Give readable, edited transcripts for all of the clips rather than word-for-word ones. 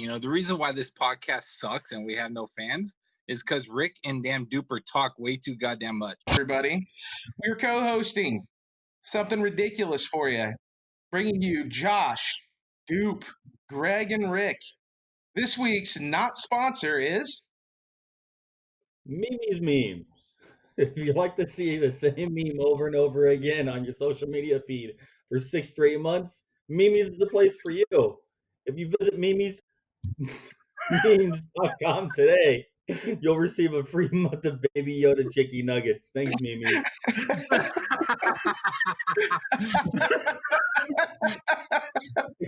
The reason why this podcast sucks and we have no fans is because Rick and damn Duper talk way too goddamn much. Everybody, we're co-hosting something ridiculous for you, bringing you Josh, Dupe, Greg, and Rick. This week's not sponsor is Mimi's Memes. If you like to see the same meme over and over again on your social media feed for 6 straight months, Mimi's is the place for you. If you visit memes.com today, you'll receive a free month of Baby Yoda Chicky Nuggets. Thanks, Mimi. I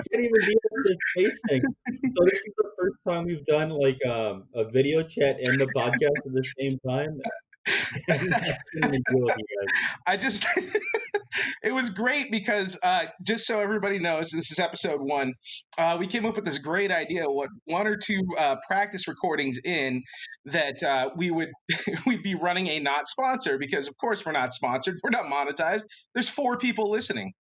can't even deal with this face thing. So this is the first time we've done like a video chat and the podcast at the same time. I can't even deal with you guys. It was great because just so everybody knows, this is episode 1. We came up with this great idea, what 1 or 2 practice recordings in, that we'd be running a not sponsor, because of course we're not sponsored, we're not monetized. There's 4 people listening.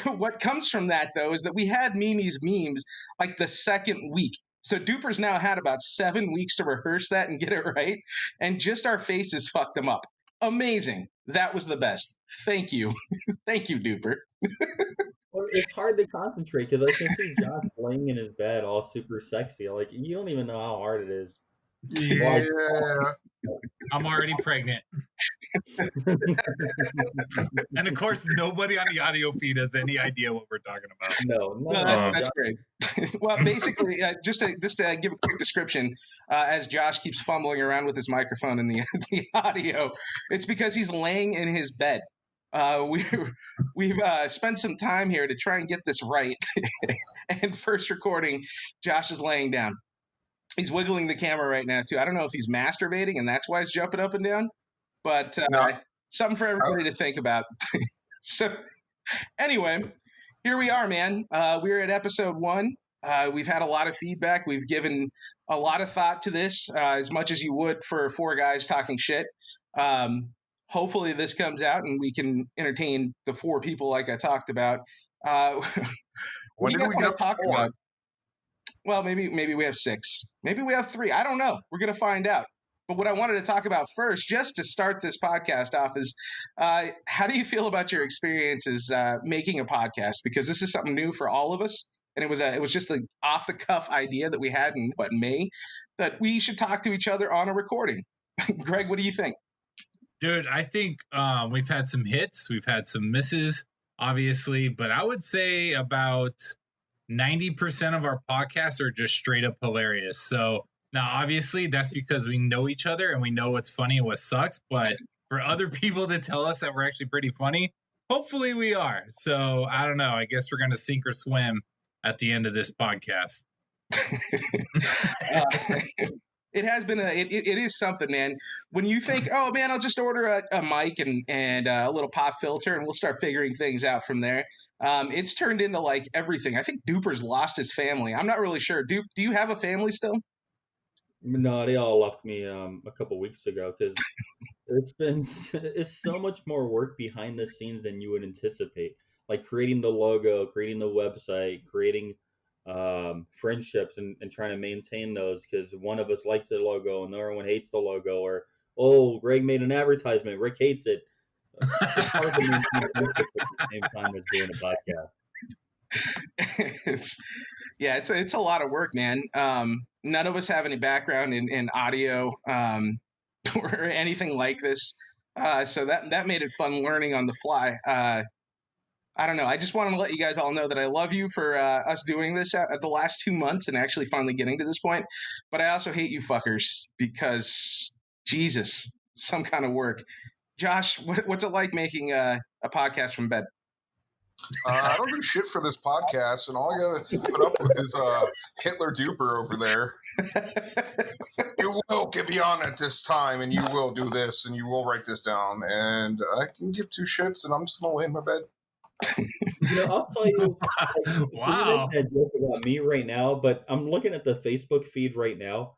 What comes from that though is that we had Mimi's Memes like the second week. So Duper's now had about 7 weeks to rehearse that and get it right, and just our faces fucked them up. Amazing. That was the best. Thank you. Thank you, Duper. Well, it's hard to concentrate because I can see Josh laying in his bed all super sexy. Like, you don't even know how hard it is. Yeah. I'm already pregnant. And of course, nobody on the audio feed has any idea what we're talking about. No, that's great. Well, basically, just to give a quick description, as Josh keeps fumbling around with his microphone in the audio, it's because he's laying in his bed. We've spent some time here to try and get this right. And first recording, Josh is laying down. He's wiggling the camera right now, too. I don't know if he's masturbating and that's why he's jumping up and down, but something for everybody to think about. So anyway, here we are, man. We're at episode 1. We've had a lot of feedback. We've given a lot of thought to this, as much as you would for 4 guys talking shit. Hopefully this comes out and we can entertain the 4 people like I talked about. When did we get talk about? Well, maybe we have 6. Maybe we have 3. I don't know. We're going to find out. But what I wanted to talk about first, just to start this podcast off, is how do you feel about your experiences making a podcast? Because this is something new for all of us. And it was just an off-the-cuff idea that we had in, May, that we should talk to each other on a recording. Greg, what do you think? Dude, I think we've had some hits. We've had some misses, obviously. But I would say about 90% of our podcasts are just straight up hilarious. So now, obviously, that's because we know each other and we know what's funny and what sucks. But for other people to tell us that we're actually pretty funny, hopefully we are. So I don't know. I guess we're going to sink or swim at the end of this podcast. It has been it is something, man. When you think, oh man, I'll just order a mic and a little pop filter and we'll start figuring things out from there. It's turned into like everything. I think Duper's lost his family. I'm not really sure. Dupe, do you have a family still? No, they all left me a couple weeks ago because it's so much more work behind the scenes than you would anticipate. Like creating the logo, creating the website, creating friendships and trying to maintain those, because one of us likes the logo and the other one hates the logo, or Greg made an advertisement, Rick hates it. It's hard to maintain friendships at the same time as doing a podcast. It's a lot of work, man. None of us have any background in audio or anything like this, so that made it fun learning on the fly. I don't know. I just want to let you guys all know that I love you for us doing this at the last 2 months and actually finally getting to this point. But I also hate you fuckers because, Jesus, some kind of work. Josh, what's it like making a podcast from bed? I don't do shit for this podcast, and all I got to put up with is Hitler Duper over there. You will get me on at this time, and you will do this, and you will write this down, and I can give 2 shits, and I'm just going to lay in my bed. I'll tell you. Wow. You joke about me right now, but I'm looking at the Facebook feed right now,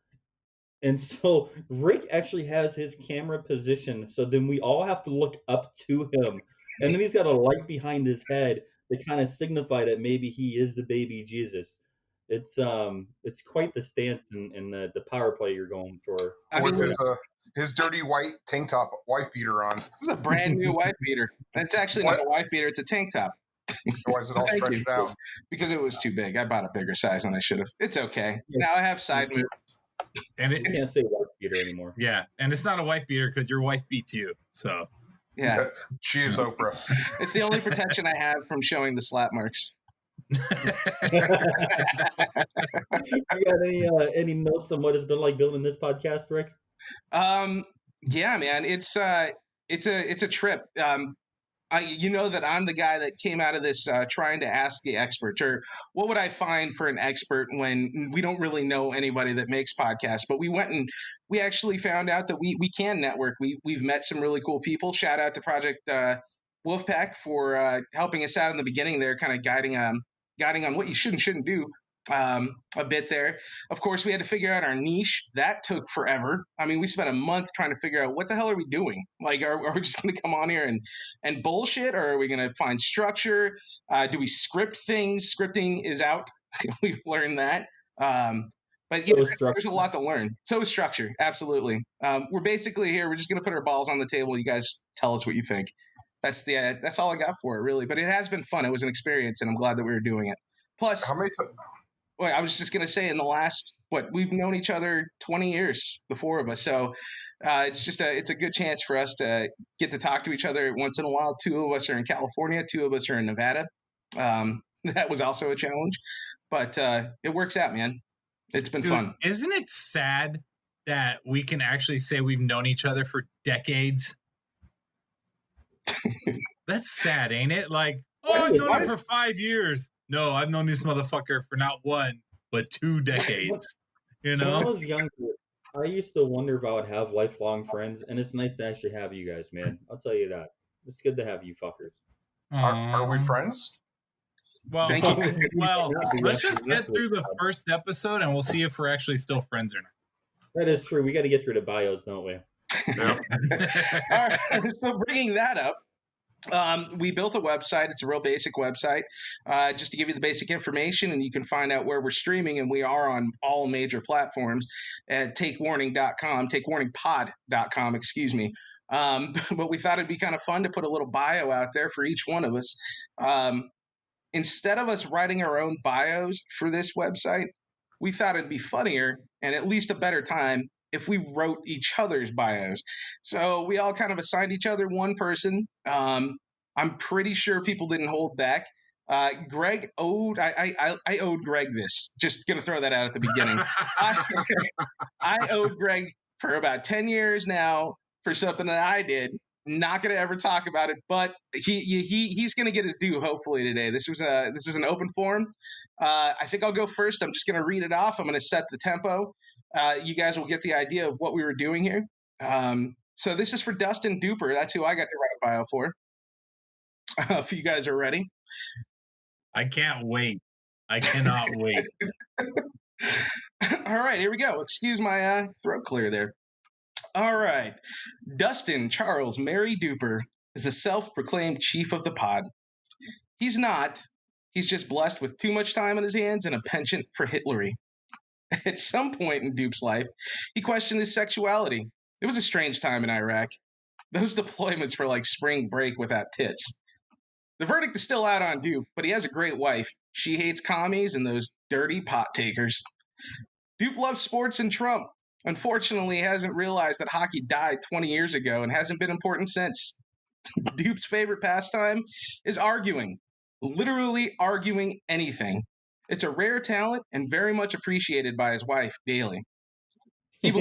and so Rick actually has his camera positioned, so then we all have to look up to him, and then he's got a light behind his head to kind of signify that maybe he is the baby Jesus. It's quite the stance and the power play you're going for. I mean, What's his dirty white tank top wife beater on? this is a brand new wife beater. It's actually not a wife beater; it's a tank top. Why is it all Thank stretched you. out? Because it was too big. I bought a bigger size than I should have. It's okay. Now I have side move. And You can't say wife beater anymore. yeah, and it's not a wife beater because your wife beats you. So Yeah, She is Oprah. it's the only protection I have from showing the slap marks. You got any notes on what it's been like building this podcast, Rick? Yeah, man, it's a trip. You know that I'm the guy that came out of this trying to ask the expert, or what would I find for an expert when we don't really know anybody that makes podcasts. But we went and we actually found out that we can network. We've met some really cool people. Shout out to Project Wolfpack for helping us out in the beginning there, kind of guiding on what you should and shouldn't do a bit there. Of course, we had to figure out our niche. That took forever. I mean, we spent a month trying to figure out what the hell are we doing? Like, are we just going to come on here and bullshit, or are we going to find structure? Do we script things? Scripting is out. We've learned that. But yeah, there's a lot to learn. So is structure. Absolutely. We're basically here. We're just going to put our balls on the table. You guys tell us what you think. That's all I got for it, really. But it has been fun. It was an experience, and I'm glad that we were doing it. Plus, How many times? well, I was just going to say in the last, we've known each other 20 years, the four of us. So it's a good chance for us to get to talk to each other once in a while. Two of us are in California. Two of us are in Nevada. That was also a challenge, but it works out, man. It's been fun. Isn't it sad that we can actually say we've known each other for decades? That's sad, ain't it? Like, I've known him for 5 years. No, I've known this motherfucker for not 1, but 2 decades. You know? When I was younger, I used to wonder if I would have lifelong friends, and it's nice to actually have you guys, man. I'll tell you that. It's good to have you fuckers. Are we friends? Well, Thank you. well, let's just get through the first episode, and we'll see if we're actually still friends or not. That is true. We got to get through the bios, don't we? All right, so bringing that up, we built a website. It's a real basic website, just to give you the basic information, and you can find out where we're streaming, and we are on all major platforms at takewarningpod.com, excuse me. But we thought it'd be kind of fun to put a little bio out there for each one of us. Instead of us writing our own bios for this website, we thought it'd be funnier and at least a better time if we wrote each other's bios. So we all kind of assigned each other one person. I'm pretty sure people didn't hold back. Greg owed, I owed Greg this. Just going to throw that out at the beginning. I owed Greg for about 10 years now for something that I did. Not going to ever talk about it, but he's going to get his due hopefully today. This is an open forum. I think I'll go first. I'm just going to read it off. I'm going to set the tempo. You guys will get the idea of what we were doing here. So this is for Dustin Duper. That's who I got to write a bio for. If you guys are ready. I can't wait. I cannot wait. All right, here we go. Excuse my throat clear there. All right. Dustin Charles Mary Duper is the self-proclaimed chief of the pod. He's not. He's just blessed with too much time on his hands and a penchant for Hitlery. At some point in Dupe's life, he questioned his sexuality. It was a strange time in Iraq. Those deployments were like spring break without tits. The verdict is still out on Dupe, but he has a great wife. She hates commies and those dirty pot takers. Dupe loves sports and Trump. Unfortunately, he hasn't realized that hockey died 20 years ago and hasn't been important since. Dupe's favorite pastime is arguing. Literally arguing anything. It's a rare talent and very much appreciated by his wife daily. He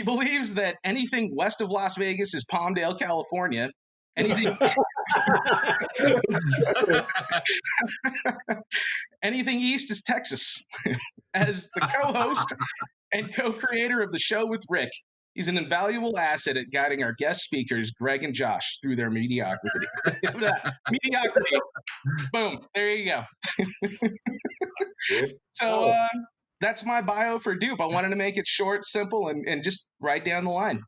believes that anything west of Las Vegas is Palmdale, California. Anything east is Texas. As the co-host and co-creator of the show with Rick, he's an invaluable asset at guiding our guest speakers, Greg and Josh, through their mediocrity. Mediocrity. Boom. There you go. So that's my bio for Dupe. I wanted to make it short, simple, and just right down the line.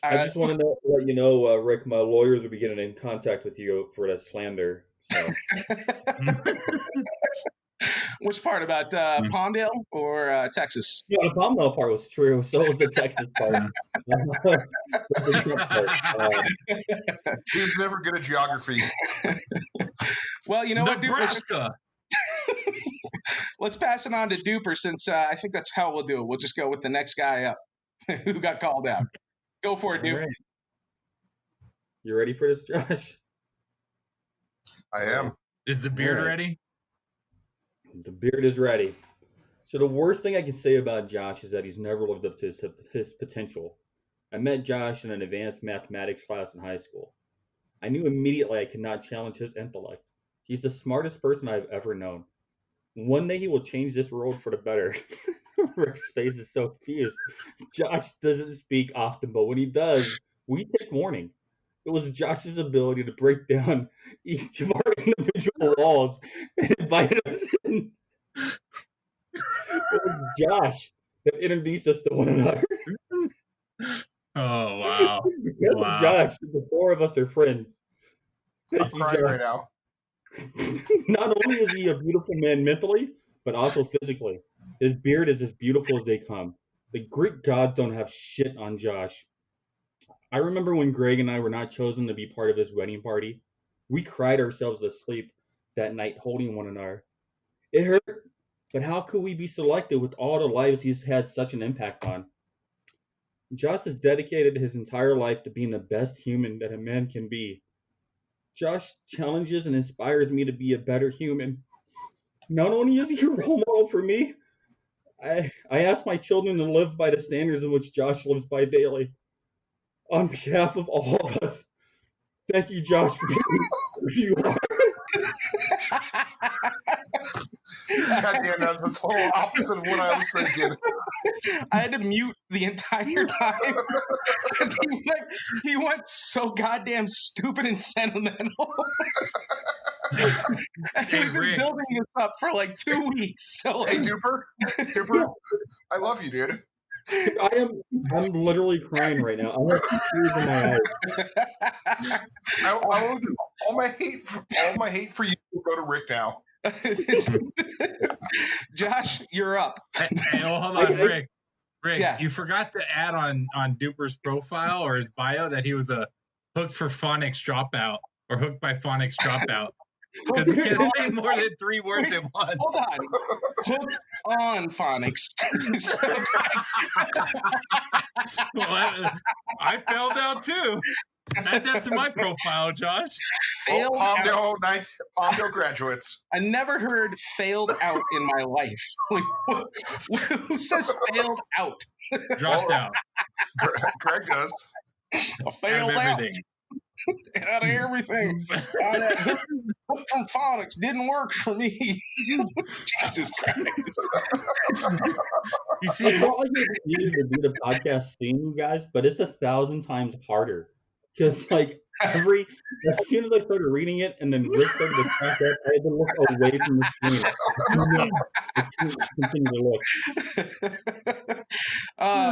I just want to let you know, Rick, my lawyers will be getting in contact with you for that slander. So. Which part about Palmdale or Texas? Yeah, the Palmdale part was true. So was the Texas part. He was never good at geography. Well, you know what, Duper? Nebraska. Let's pass it on to Duper since I think that's how we'll do it. We'll just go with the next guy up who got called out. Go for it, Duper. Right. You ready for this, Josh? I am. Is the beard All right. ready? The beard is ready. So the worst thing I can say about Josh is that he's never lived up to his potential. I met Josh in an advanced mathematics class in high school. I knew immediately I could not challenge his intellect. He's the smartest person I've ever known. One day he will change this world for the better. Rick's face is so fierce. Josh doesn't speak often, but when he does, we take warning. It was Josh's ability to break down each of our individual walls and invite us in. It was Josh that introduced us to one another. Oh, wow. Because of Wow. Josh, the four of us are friends. I'm Thank you, crying Josh. right now. Not only is he a beautiful man mentally, but also physically. His beard is as beautiful as they come. The Greek gods don't have shit on Josh. I remember when Greg and I were not chosen to be part of his wedding party. We cried ourselves to sleep that night holding one another. It hurt, but how could we be selected with all the lives he's had such an impact on? Josh has dedicated his entire life to being the best human that a man can be. Josh challenges and inspires me to be a better human. Not only is he a role model for me, I ask my children to live by the standards in which Josh lives by daily. On behalf of all of us, thank you, Josh, for being who you are. Goddamn, that's the total opposite of what I was thinking. I had to mute the entire time because he went so goddamn stupid and sentimental. He's been Rick. building this up for like 2 weeks. So Hey, like, Duper, I love you, dude. I'm literally crying right now. I have tears in my eyes. All my hate for you will go to Rick now. Josh, you're up. Hey, oh, hold on, Rick. Rick, Yeah. you forgot to add on Duper's profile or his bio that he was a Hooked for Phonics dropout or Hooked by Phonics dropout. Because he can't say more than 3 words at once. Hold on. Hooked on phonics. Well, I failed out too. Add that to my profile, Josh. Failed out. Palmdale graduates. I never heard failed out in my life. Like, who says failed out? Dropped out. Greg does. I failed Out of out. everything. Out of everything. Hooked from phonics didn't work for me. Jesus Christ. You see, It's not like it's easy to do the podcast seeing you guys, but it's 1,000 times harder. Because like as soon as I started reading it and then Rick started to track up, I had to look away from the screen. Continue to look.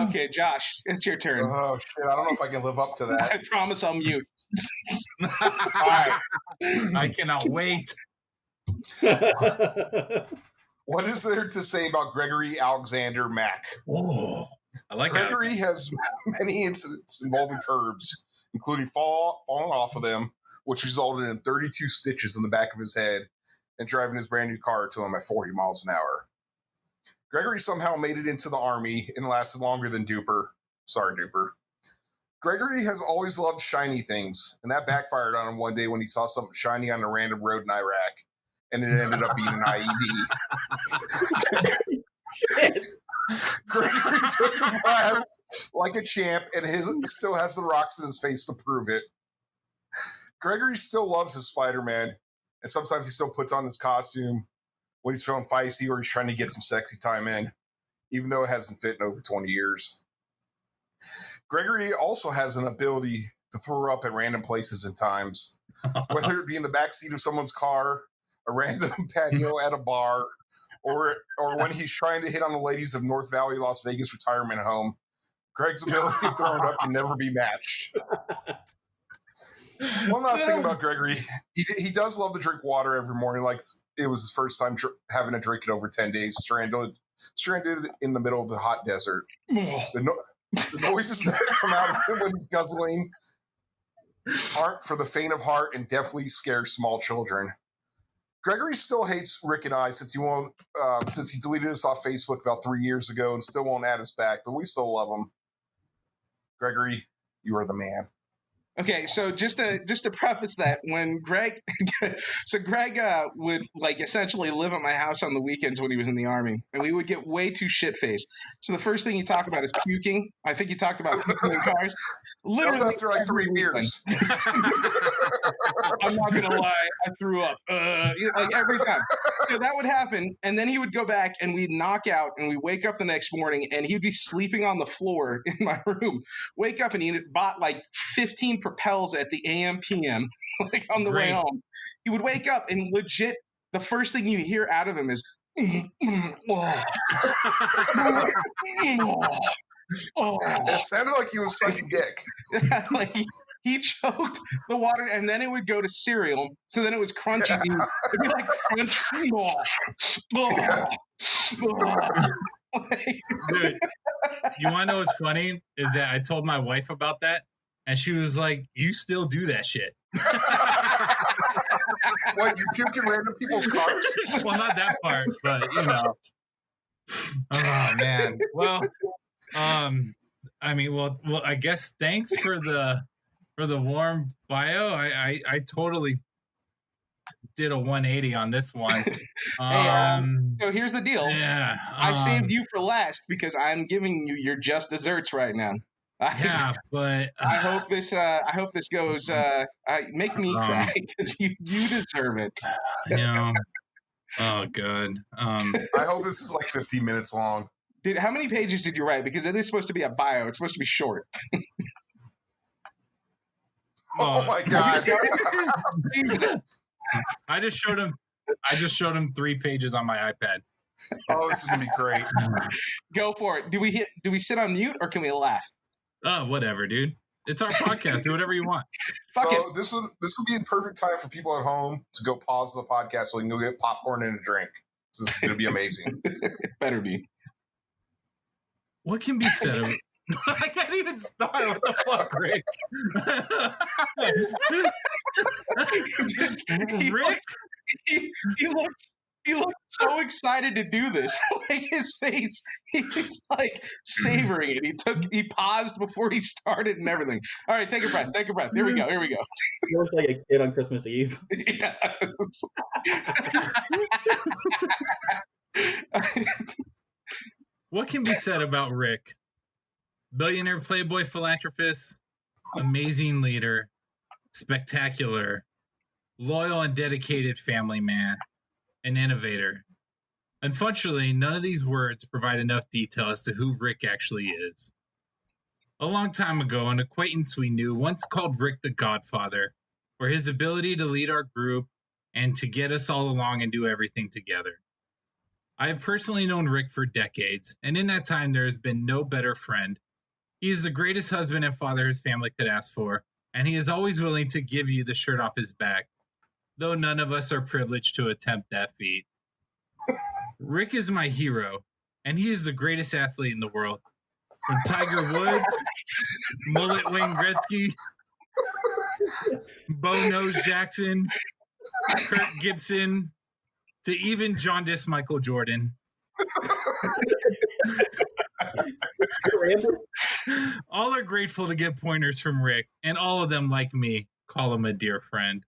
Okay, Josh, it's your turn. Oh shit! I don't know if I can live up to that. I promise I'll mute. All right. I cannot wait. What is there to say about Gregory Alexander Mack? Oh, I like Gregory has many incidents involving curbs, including falling off of them, which resulted in 32 stitches in the back of his head and driving his brand new car to him at 40 miles an hour. Gregory somehow made it into the Army and lasted longer than Duper. Sorry, Duper. Gregory has always loved shiny things, and that backfired on him one day when he saw something shiny on a random road in Iraq, and it ended up being an IED. Gregory took the class like a champ, and still has the rocks in his face to prove it. Gregory still loves his Spider-Man, and sometimes he still puts on his costume when he's feeling feisty or he's trying to get some sexy time in, even though it hasn't fit in over 20 years. Gregory also has an ability to throw up at random places and times, whether it be in the backseat of someone's car, a random patio at a bar, or when he's trying to hit on the ladies of North Valley, Las Vegas retirement home. Greg's ability to throw it up can never be matched. One last thing about Gregory. He does love to drink water every morning. Like it was his first time having a drink in over 10 days, stranded in the middle of the hot desert. The noises that come out of him when he's guzzling aren't for the faint of heart and definitely scare small children. Gregory still hates Rick and I since he deleted us off Facebook about 3 years ago and still won't add us back, but we still love him. Gregory, you are the man. Okay, so just to preface that, when Greg would like essentially live at my house on the weekends when he was in the Army, and we would get way too shit-faced. So the first thing you talk about is puking. I think you talked about puking in cars. Literally that was after like 3 beers. I'm not gonna lie, I threw up like every time. So that would happen, and then he would go back, and we'd knock out, and we'd wake up the next morning, and he'd be sleeping on the floor in my room. Wake up, and he bought like 15 Propels at the AM PM, like on the way home. He would wake up and legit, the first thing you hear out of him is, oh. It sounded like he was sucking dick. Like he choked the water, and then it would go to cereal. So then it was crunchy. It'd be like crunchy. Dude, you want to know what's funny? Is that I told my wife about that, and she was like, "You still do that shit." What, you puke in random people's cars? Well, not that part, but you know. Oh man. Well, I mean, well, I guess thanks for the warm bio. I totally did a 180 on this one. So here's the deal. Yeah, I saved you for last because I'm giving you your just desserts right now. Yeah, but I hope this goes. Make me cry because you deserve it. You know. Oh god. I hope this is like 15 minutes long. Dude, how many pages did you write? Because it is supposed to be a bio. It's supposed to be short. Oh my god. I just showed him 3 pages on my iPad. Oh, this is gonna be great. Go for it. Do we sit on mute or can we laugh? Oh, whatever, dude. It's our podcast. Do whatever you want. So this would be the perfect time for people at home to go pause the podcast so they can go get popcorn and a drink. So this is gonna be amazing. Better be. What can be said of it? I can't even start. What the fuck, Rick? Rick? He looks so excited to do this. Like his face, he's like savoring it. He paused before he started and everything. All right, take a breath. Take a breath. Here we go. He looks like a kid on Christmas Eve. He does. What can be said about Rick? Billionaire playboy philanthropist, amazing leader, spectacular, loyal and dedicated family man, an innovator. Unfortunately, none of these words provide enough detail as to who Rick actually is. A long time ago, an acquaintance we knew once called Rick the Godfather for his ability to lead our group and to get us all along and do everything together. I have personally known Rick for decades, and in that time there has been no better friend. He is the greatest husband and father his family could ask for, and he is always willing to give you the shirt off his back, though none of us are privileged to attempt that feat. Rick is my hero, and he is the greatest athlete in the world. From Tiger Woods, Mullet Wayne Gretzky, Bo Nose Jackson, Kirk Gibson, to even jaundiced Michael Jordan. All are grateful to get pointers from Rick, and all of them, like me, call him a dear friend.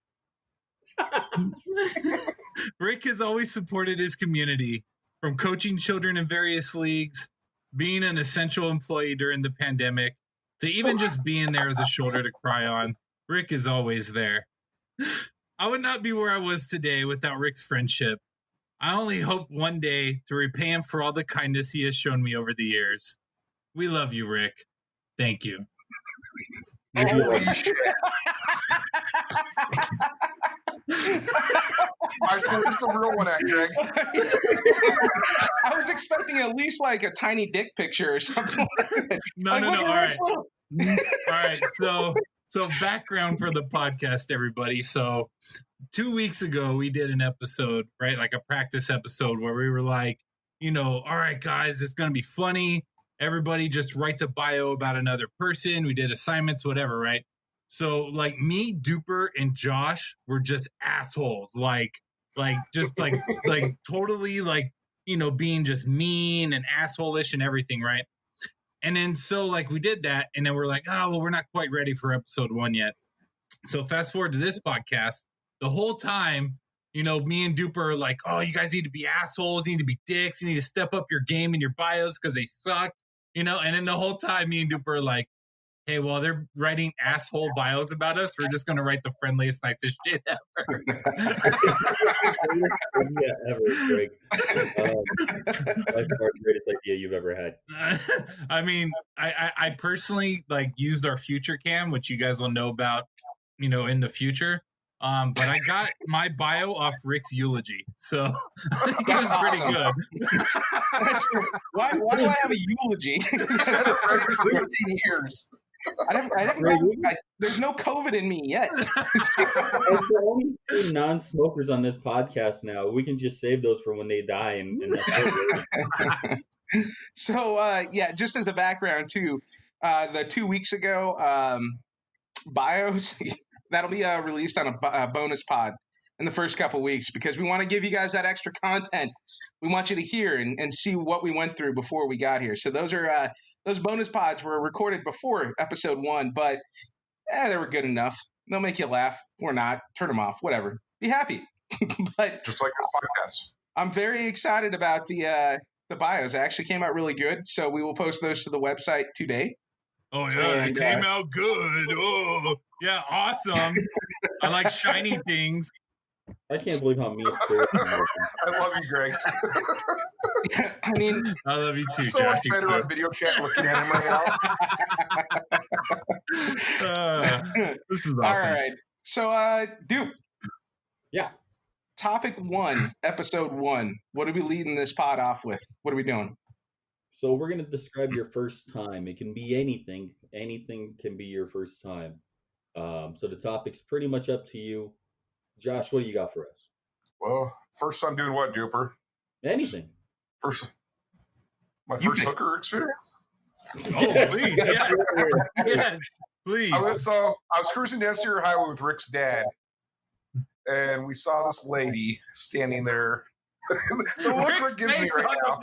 Rick has always supported his community, from coaching children in various leagues, being an essential employee during the pandemic, to even just being there as a shoulder to cry on. Rick is always there. I would not be where I was today without Rick's friendship. I only hope one day to repay him for all the kindness he has shown me over the years. We love you, Rick. Thank you. Holy shit. All right, so where's the real one at, Greg? I was expecting at least like a tiny dick picture or something. No. Like, All right. All right. So background for the podcast, everybody. So 2 weeks ago, we did an episode, right? Like a practice episode where we were like, all right, guys, it's going to be funny. Everybody just writes a bio about another person. We did assignments, whatever, right? So like me, Duper, and Josh were just assholes. Like totally like, being just mean and asshole-ish and everything, right? And then so like we did that, and then we're like, oh, well, we're not quite ready for episode 1 yet. So fast forward to this podcast, the whole time, me and Duper are like, oh, you guys need to be assholes, you need to be dicks, you need to step up your game in your bios because they sucked, and then the whole time me and Duper are like, hey, while they're writing asshole bios about us, we're just going to write the friendliest, nicest shit ever. Yeah, ever, Greg. By far the greatest idea you've ever had. I mean, I personally like used our future cam, which you guys will know about, in the future. But I got my bio off Rick's eulogy, so it was pretty good. Why do I have a eulogy? 15 years. There's no COVID in me yet. There's the only 2 non-smokers on this podcast now. We can just save those for when they die. And So, just as a background, too, the 2 weeks ago bios, that'll be released on a bonus pod in the first couple weeks because we want to give you guys that extra content. We want you to hear and see what we went through before we got here. So those are those bonus pods were recorded before episode 1, but they were good enough. They'll make you laugh or not. Turn them off, whatever. Be happy. But Just like this podcast. I'm very excited about the bios. It actually came out really good, so we will post those to the website today. Oh, yeah, it came out good. Oh, yeah, awesome. I like shiny things. I can't believe how mean Spirit is. I love you, Greg. I mean, I love you too, So much Josh. better on video chat looking at him right now. This is awesome. all right. So, Duke. Yeah. Topic 1, episode 1. What are we leading this pod off with? What are we doing? So we're going to describe your first time. It can be anything. Anything can be your first time. So the topic's pretty much up to you. Josh, what do you got for us? Well, first time doing what, Duper? Anything. My first hooker experience? Oh, please. Yeah. Yes, please. I was cruising down Sierra Highway with Rick's dad, and we saw this lady standing there. The look Rick gives me right now.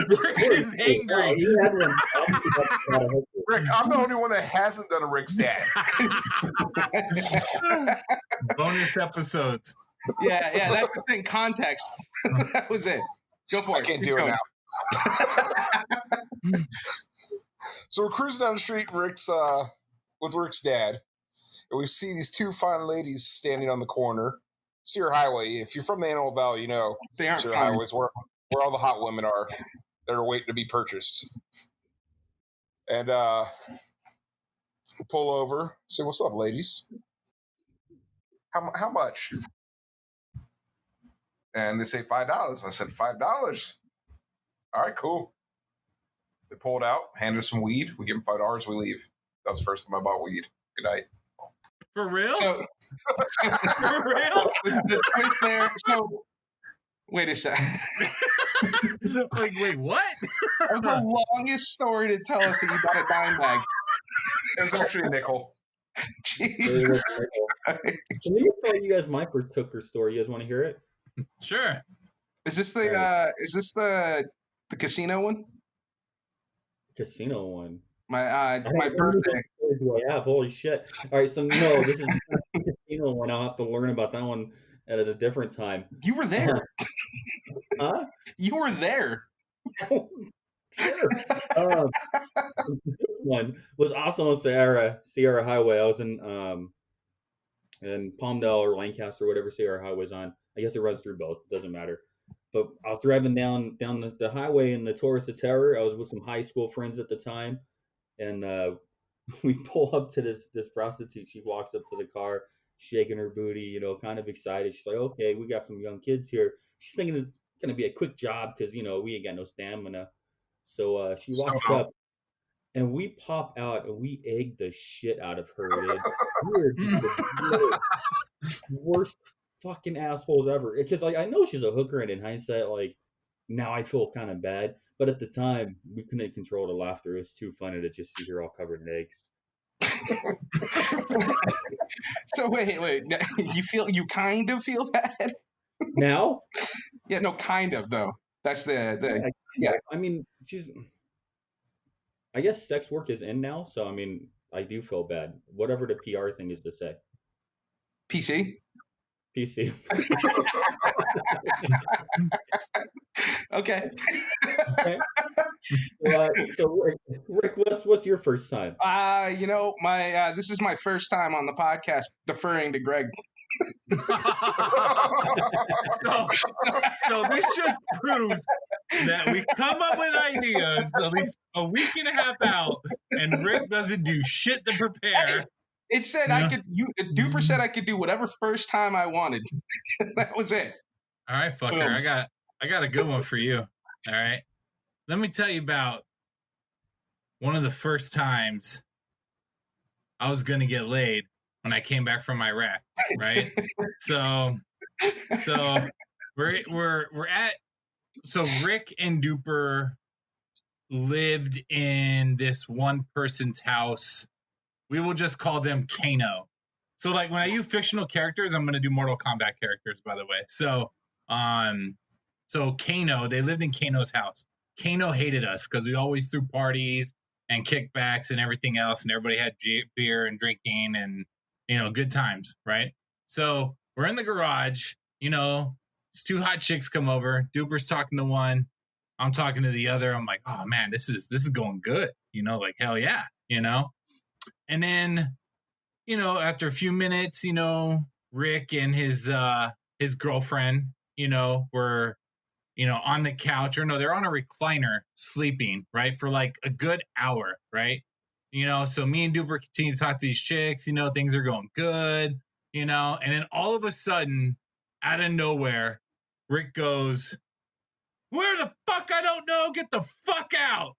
Rick is angry. Rick, I'm the only one that hasn't done a Rick's dad. Bonus episodes. Yeah, that's the thing. Context. That was it. Go for it. I can't Keep do it going. now. So we're cruising down the street, with Rick's dad, and we see these 2 fine ladies standing on the corner. Sierra Highway. If you're from the Antelope Valley, you know They aren't Sierra fine. Highway is where all the hot women are that are waiting to be purchased. And we pull over, say, "What's up, ladies? How much?" And they say $5. I said, $5? All right, cool. They pull it out, hand us some weed. We give them $5. We leave. That was the first time I bought weed. Good night. For real? So, For real? the twist there. So, wait a second. Like, wait, what? That was the longest story to tell us that you bought a dime bag. It was actually a nickel. Jesus. Can you tell you guys my first hooker story? You guys want to hear it? Sure. Is this the casino one? Casino one. My My birthday. Do I have? Holy shit! All right, so no, this is the casino one. I'll have to learn about that one at a different time. You were there. Huh? You were there. Sure. This one was also on Sierra Highway. I was in Palmdale or Lancaster, whatever Sierra Highway's on. I guess it runs through both. Doesn't matter. But I was driving down the highway in the Taurus of Terror. I was with some high school friends at the time, and we pull up to this prostitute. She walks up to the car, shaking her booty, kind of excited. She's like, "Okay, we got some young kids here." She's thinking it's gonna be a quick job because we ain't got no stamina. So she walks up. and we pop out and we egg the shit out of her. Dude. We're the worst fucking assholes ever. Because like I know she's a hooker, and in hindsight, like now I feel kind of bad. But at the time, we couldn't control the laughter. It was too funny to just see her all covered in eggs. So wait, you kind of feel bad now? Yeah, no, kind of though. That's the yeah. I mean, I guess sex work is in now, so I mean, I do feel bad. Whatever the PR thing is to say. PC. Okay. So Rick, what's your first time? My this is my first time on the podcast deferring to Greg. so this just proves that we come up with ideas at least a week and a half out, and Rick doesn't do shit to prepare. It said Duper said I could do whatever first time I wanted. That was it. All right, fucker. Boom. I got a good one for you. All right. Let me tell you about one of the first times I was gonna get laid when I came back from Iraq, right? so Rick and Duper lived in this one person's house. We will just call them Kano. So like when I use fictional characters, I'm gonna do Mortal Kombat characters, by the way. So Kano, they lived in Kano's house. Kano hated us because we always threw parties and kickbacks and everything else, and everybody had beer and drinking and good times, right? So we're in the garage, it's two hot chicks come over. Duper's talking to one, I'm talking to the other. I'm like, oh man, this is going good, like hell yeah, And then, after a few minutes, Rick and his girlfriend, were on the couch, or no, they're on a recliner sleeping, right, for like a good hour, right? So me and Duper continue to talk to these chicks, things are going good, and then all of a sudden, out of nowhere, Rick goes, "Where the fuck? I don't know. Get the fuck out."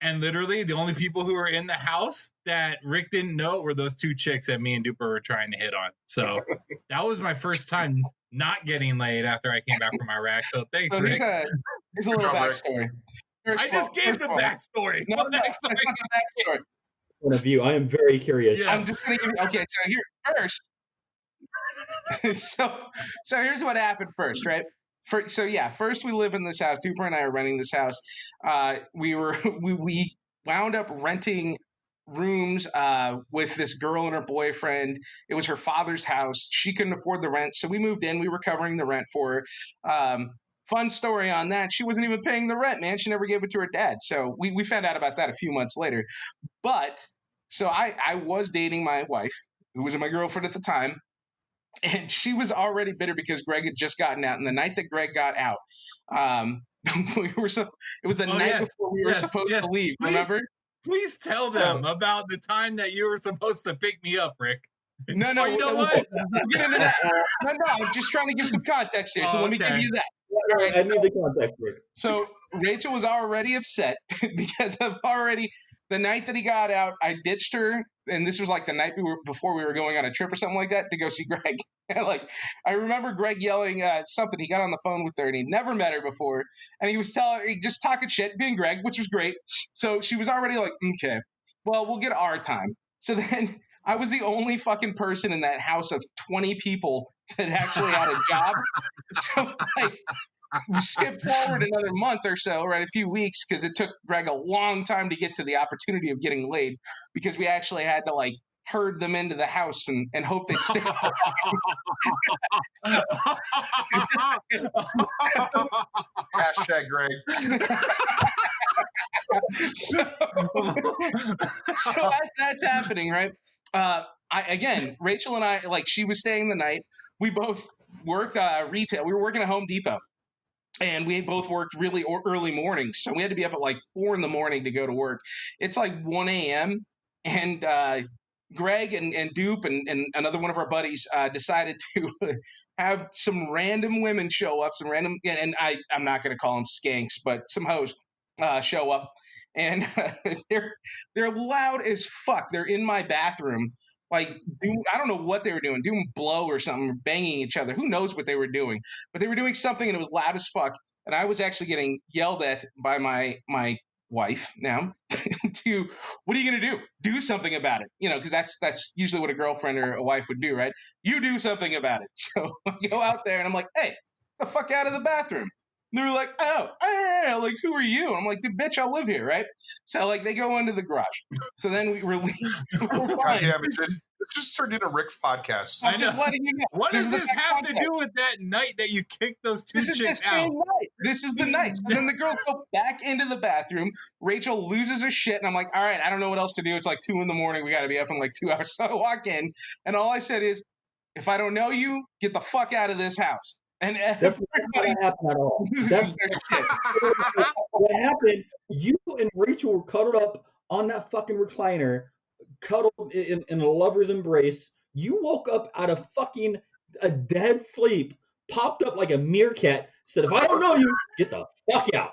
And literally the only people who were in the house that Rick didn't know were those two chicks that me and Duper were trying to hit on. So that was my first time not getting laid after I came back from Iraq. So thanks, Rick. Here's a little backstory. I just gave the backstory. No, backstory. Point of view. I am very curious. Yes. I'm just going to give you, okay, so here, first. so here's what happened first, right? First we live in this house. Duper and I are renting this house. We wound up renting rooms with this girl and her boyfriend. It was her father's house. She couldn't afford the rent, so we moved in. We were covering the rent for her. Fun story on that. She wasn't even paying the rent, man. She never gave it to her dad. So we found out about that a few months later. But so I was dating my wife, who was my girlfriend at the time. And she was already bitter because Greg had just gotten out. And the night that Greg got out, it was the night before we were supposed to leave. Remember? Please tell them about the time that you were supposed to pick me up, Rick. No. You know what? We'll get into that. No. I'm just trying to give some context here. So let me give you that. Right. I need the context, Rick. So Rachel was already upset because the night that he got out, I ditched her. And this was like the night before we were going on a trip or something like that to go see Greg. And I remember Greg yelling something. He got on the phone with her and he'd never met her before. And he was just talking shit, being Greg, which was great. So she was already like, okay, well, we'll get our time. So then I was the only fucking person in that house of 20 people that actually had a job. So we skipped forward another month or so, right? A few weeks, because it took Greg a long time to get to the opportunity of getting laid, because we actually had to herd them into the house and hope they stick. Hashtag Greg. So as that's happening, right? Rachel and I, she was staying the night. We both worked retail. We were working at Home Depot. And we both worked really early mornings. So we had to be up at 4 a.m. to go to work. It's 1 a.m. And Greg and Dupe and another one of our buddies decided to have some random women show up, and I'm not going to call them skanks, but some hoes show up, and they're loud as fuck. They're in my bathroom, like I don't know what they were doing blow or something, banging each other. Who knows what they were doing? But they were doing something, and it was loud as fuck. And I was actually getting yelled at by my wife now to, what are you going to do? Do something about it. Because that's usually what a girlfriend or a wife would do, right? You do something about it. So I go out there and I'm like, hey, get the fuck out of the bathroom. And they were like, oh, like, who are you? And I'm like, dude, bitch, I live here, right? So like they go into the garage. So then we release. God damn it. It just turned into Rick's podcast. I'm just letting you know. What does this have to do with that night that you kicked those two chicks out? This is the night. So then the girls go back into the bathroom. Rachel loses her shit, and I'm like, all right, I don't know what else to do. It's like 2 a.m. We got to be up in like 2 hours. So I walk in, and all I said is, if I don't know you, get the fuck out of this house. And that's not happened at all. That's what happened. You and Rachel were cuddled up on that fucking recliner, cuddled in a lover's embrace. You woke up out of fucking a dead sleep, popped up like a meerkat, said, if I don't know you, get the fuck out.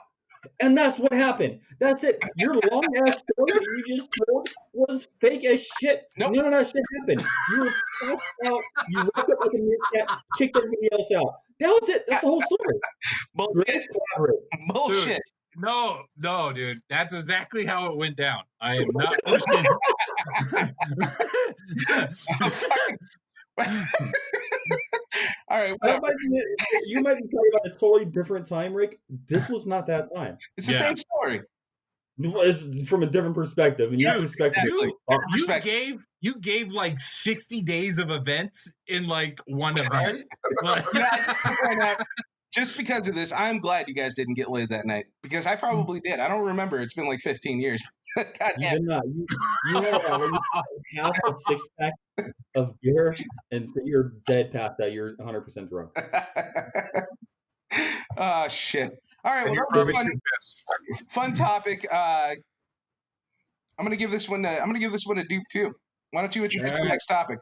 And that's what happened. That's it. Your long ass story that you just told was fake as shit. Nope. None of that shit happened. You were fucked out. You woke up like a meerkat, kicked everybody else out. That was it. That's the whole story. Bullshit. Dude, no, dude. That's exactly how it went down. I am not pushing. All right. You might be talking about a totally different time, Rick. This was not that time. It's the same story. It's from a different perspective, and you gave like 60 days of events in like one event. Just because of this, I'm glad you guys didn't get laid that night, because I probably did. I don't remember. It's been like 15 years. God damn. You did not. You had half a 6-pack of beer, and so you're dead past that. You're 100% drunk. Oh shit! All right, well, fun topic. I'm gonna give this one. I'm gonna give this one a dupe too. Why don't you introduce the next topic?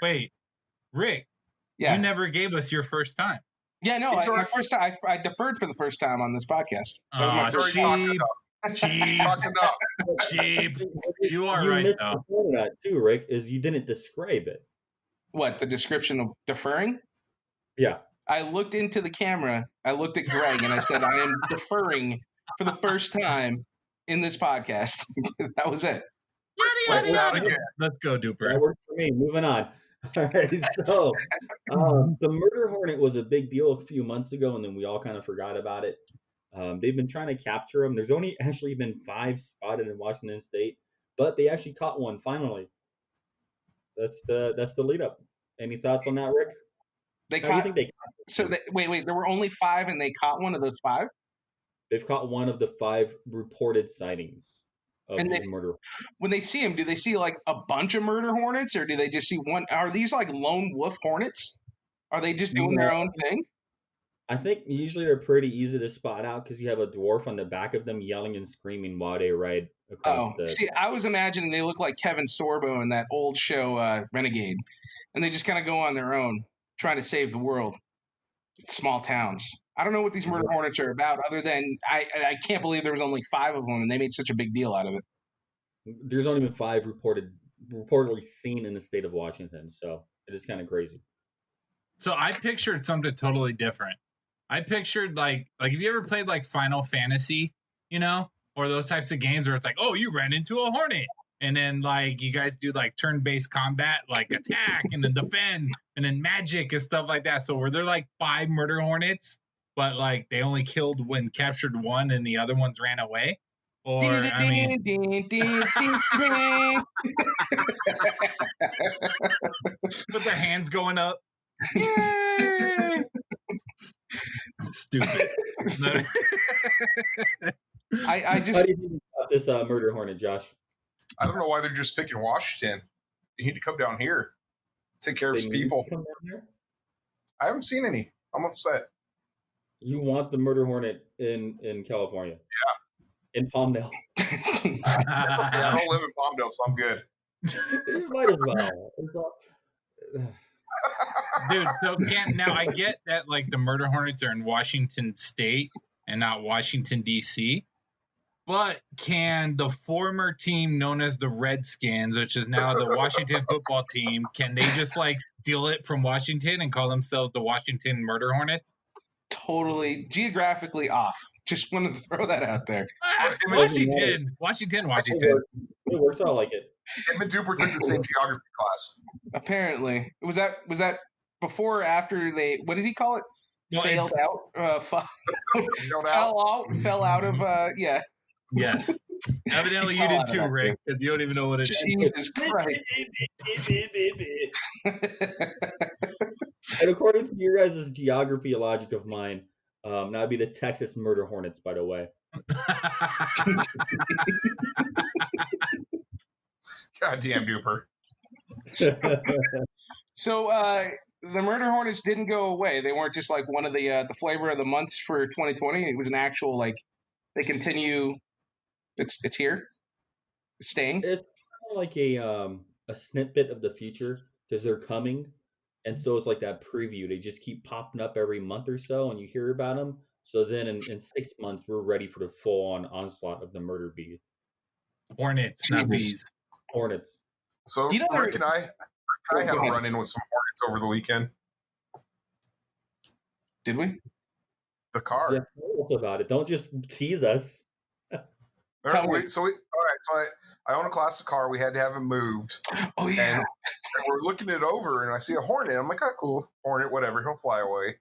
Wait, Rick. Yeah. You never gave us your first time. Yeah, no, my first time. I deferred for the first time on this podcast. Cheap. You are right, though. That too, Rick, is you didn't describe it. What, the description of deferring? Yeah. I looked into the camera. I looked at Greg, and I said, I am deferring for the first time in this podcast. That was it. Let's go, Duper. That worked for me. Moving on. All right, so the murder hornet was a big deal a few months ago, and then we all kind of forgot about it. They've been trying to capture them. There's only actually been 5 spotted in Washington State, but they actually caught one finally. That's the lead up. Any thoughts on that, Rick? Wait. There were only 5, and they caught one of those 5. They've caught one of the 5 reported sightings. Murder. When they see them, do they see like a bunch of murder hornets, or do they just see one? Are these like lone wolf hornets? Are they just doing their own thing? I think usually they're pretty easy to spot out because you have a dwarf on the back of them yelling and screaming while they ride across see, I was imagining they look like Kevin Sorbo in that old show Renegade, and they just kind of go on their own trying to save the world. It's small towns. I don't know what these murder hornets are about, other than I can't believe there was only 5 of them, and they made such a big deal out of it. There's only been 5 reportedly seen in the state of Washington, so it is kind of crazy. So I pictured something totally different. I pictured like have you ever played like Final Fantasy, or those types of games where it's like, oh, you ran into a hornet, and then like you guys do like turn-based combat, like attack and then defend and then magic and stuff like that. So were there like 5 murder hornets, but like they only killed when captured one and the other ones ran away? Or I mean, with their hands going up. Yay! Stupid. I just. How do you think about this murder hornet, Josh? I don't know why they're just picking Washington. You need to come down here, take care of some people. I haven't seen any. I'm upset. You want the murder hornet in California? Yeah. In Palmdale. I don't live in Palmdale, so I'm good. You might as well. Dude, so now I get that like the murder hornets are in Washington State, and not Washington, D.C.? But can the former team known as the Redskins, which is now the Washington football team, can they just like steal it from Washington and call themselves the Washington Murder Hornets? Totally geographically off. Just wanted to throw that out there. Washington. It works out like it. Him and Duper took the same geography class. Apparently, was that before or after they? What did he call it? No, Failed out. Fell out of. Yeah. Yes. Evidently, you did too, Rick, because you don't even know what it is. Jesus Christ. And according to your guys' geography logic of mine, that'd be the Texas Murder Hornets, by the way. Goddamn Duper. So the Murder Hornets didn't go away. They weren't just like one of the flavor of the months for 2020. It was an actual like they continue. It's here. It's staying. It's kind of like a snippet of the future because they're coming, and so it's like that preview. They just keep popping up every month or so, and you hear about them. So then in 6 months, we're ready for the full-on onslaught of the murder bee. Hornets, not bees. Hornets. So You know, Rick and I Go had a ahead. run-in with some Hornets over the weekend. Did we? The car. Yeah, tell us about it. Don't just tease us. All Tell right, me. so I own a classic car. We had to have it moved. Oh yeah. And we're looking it over, and I see a Hornet. I'm like, oh, cool. Hornet, whatever. He'll fly away.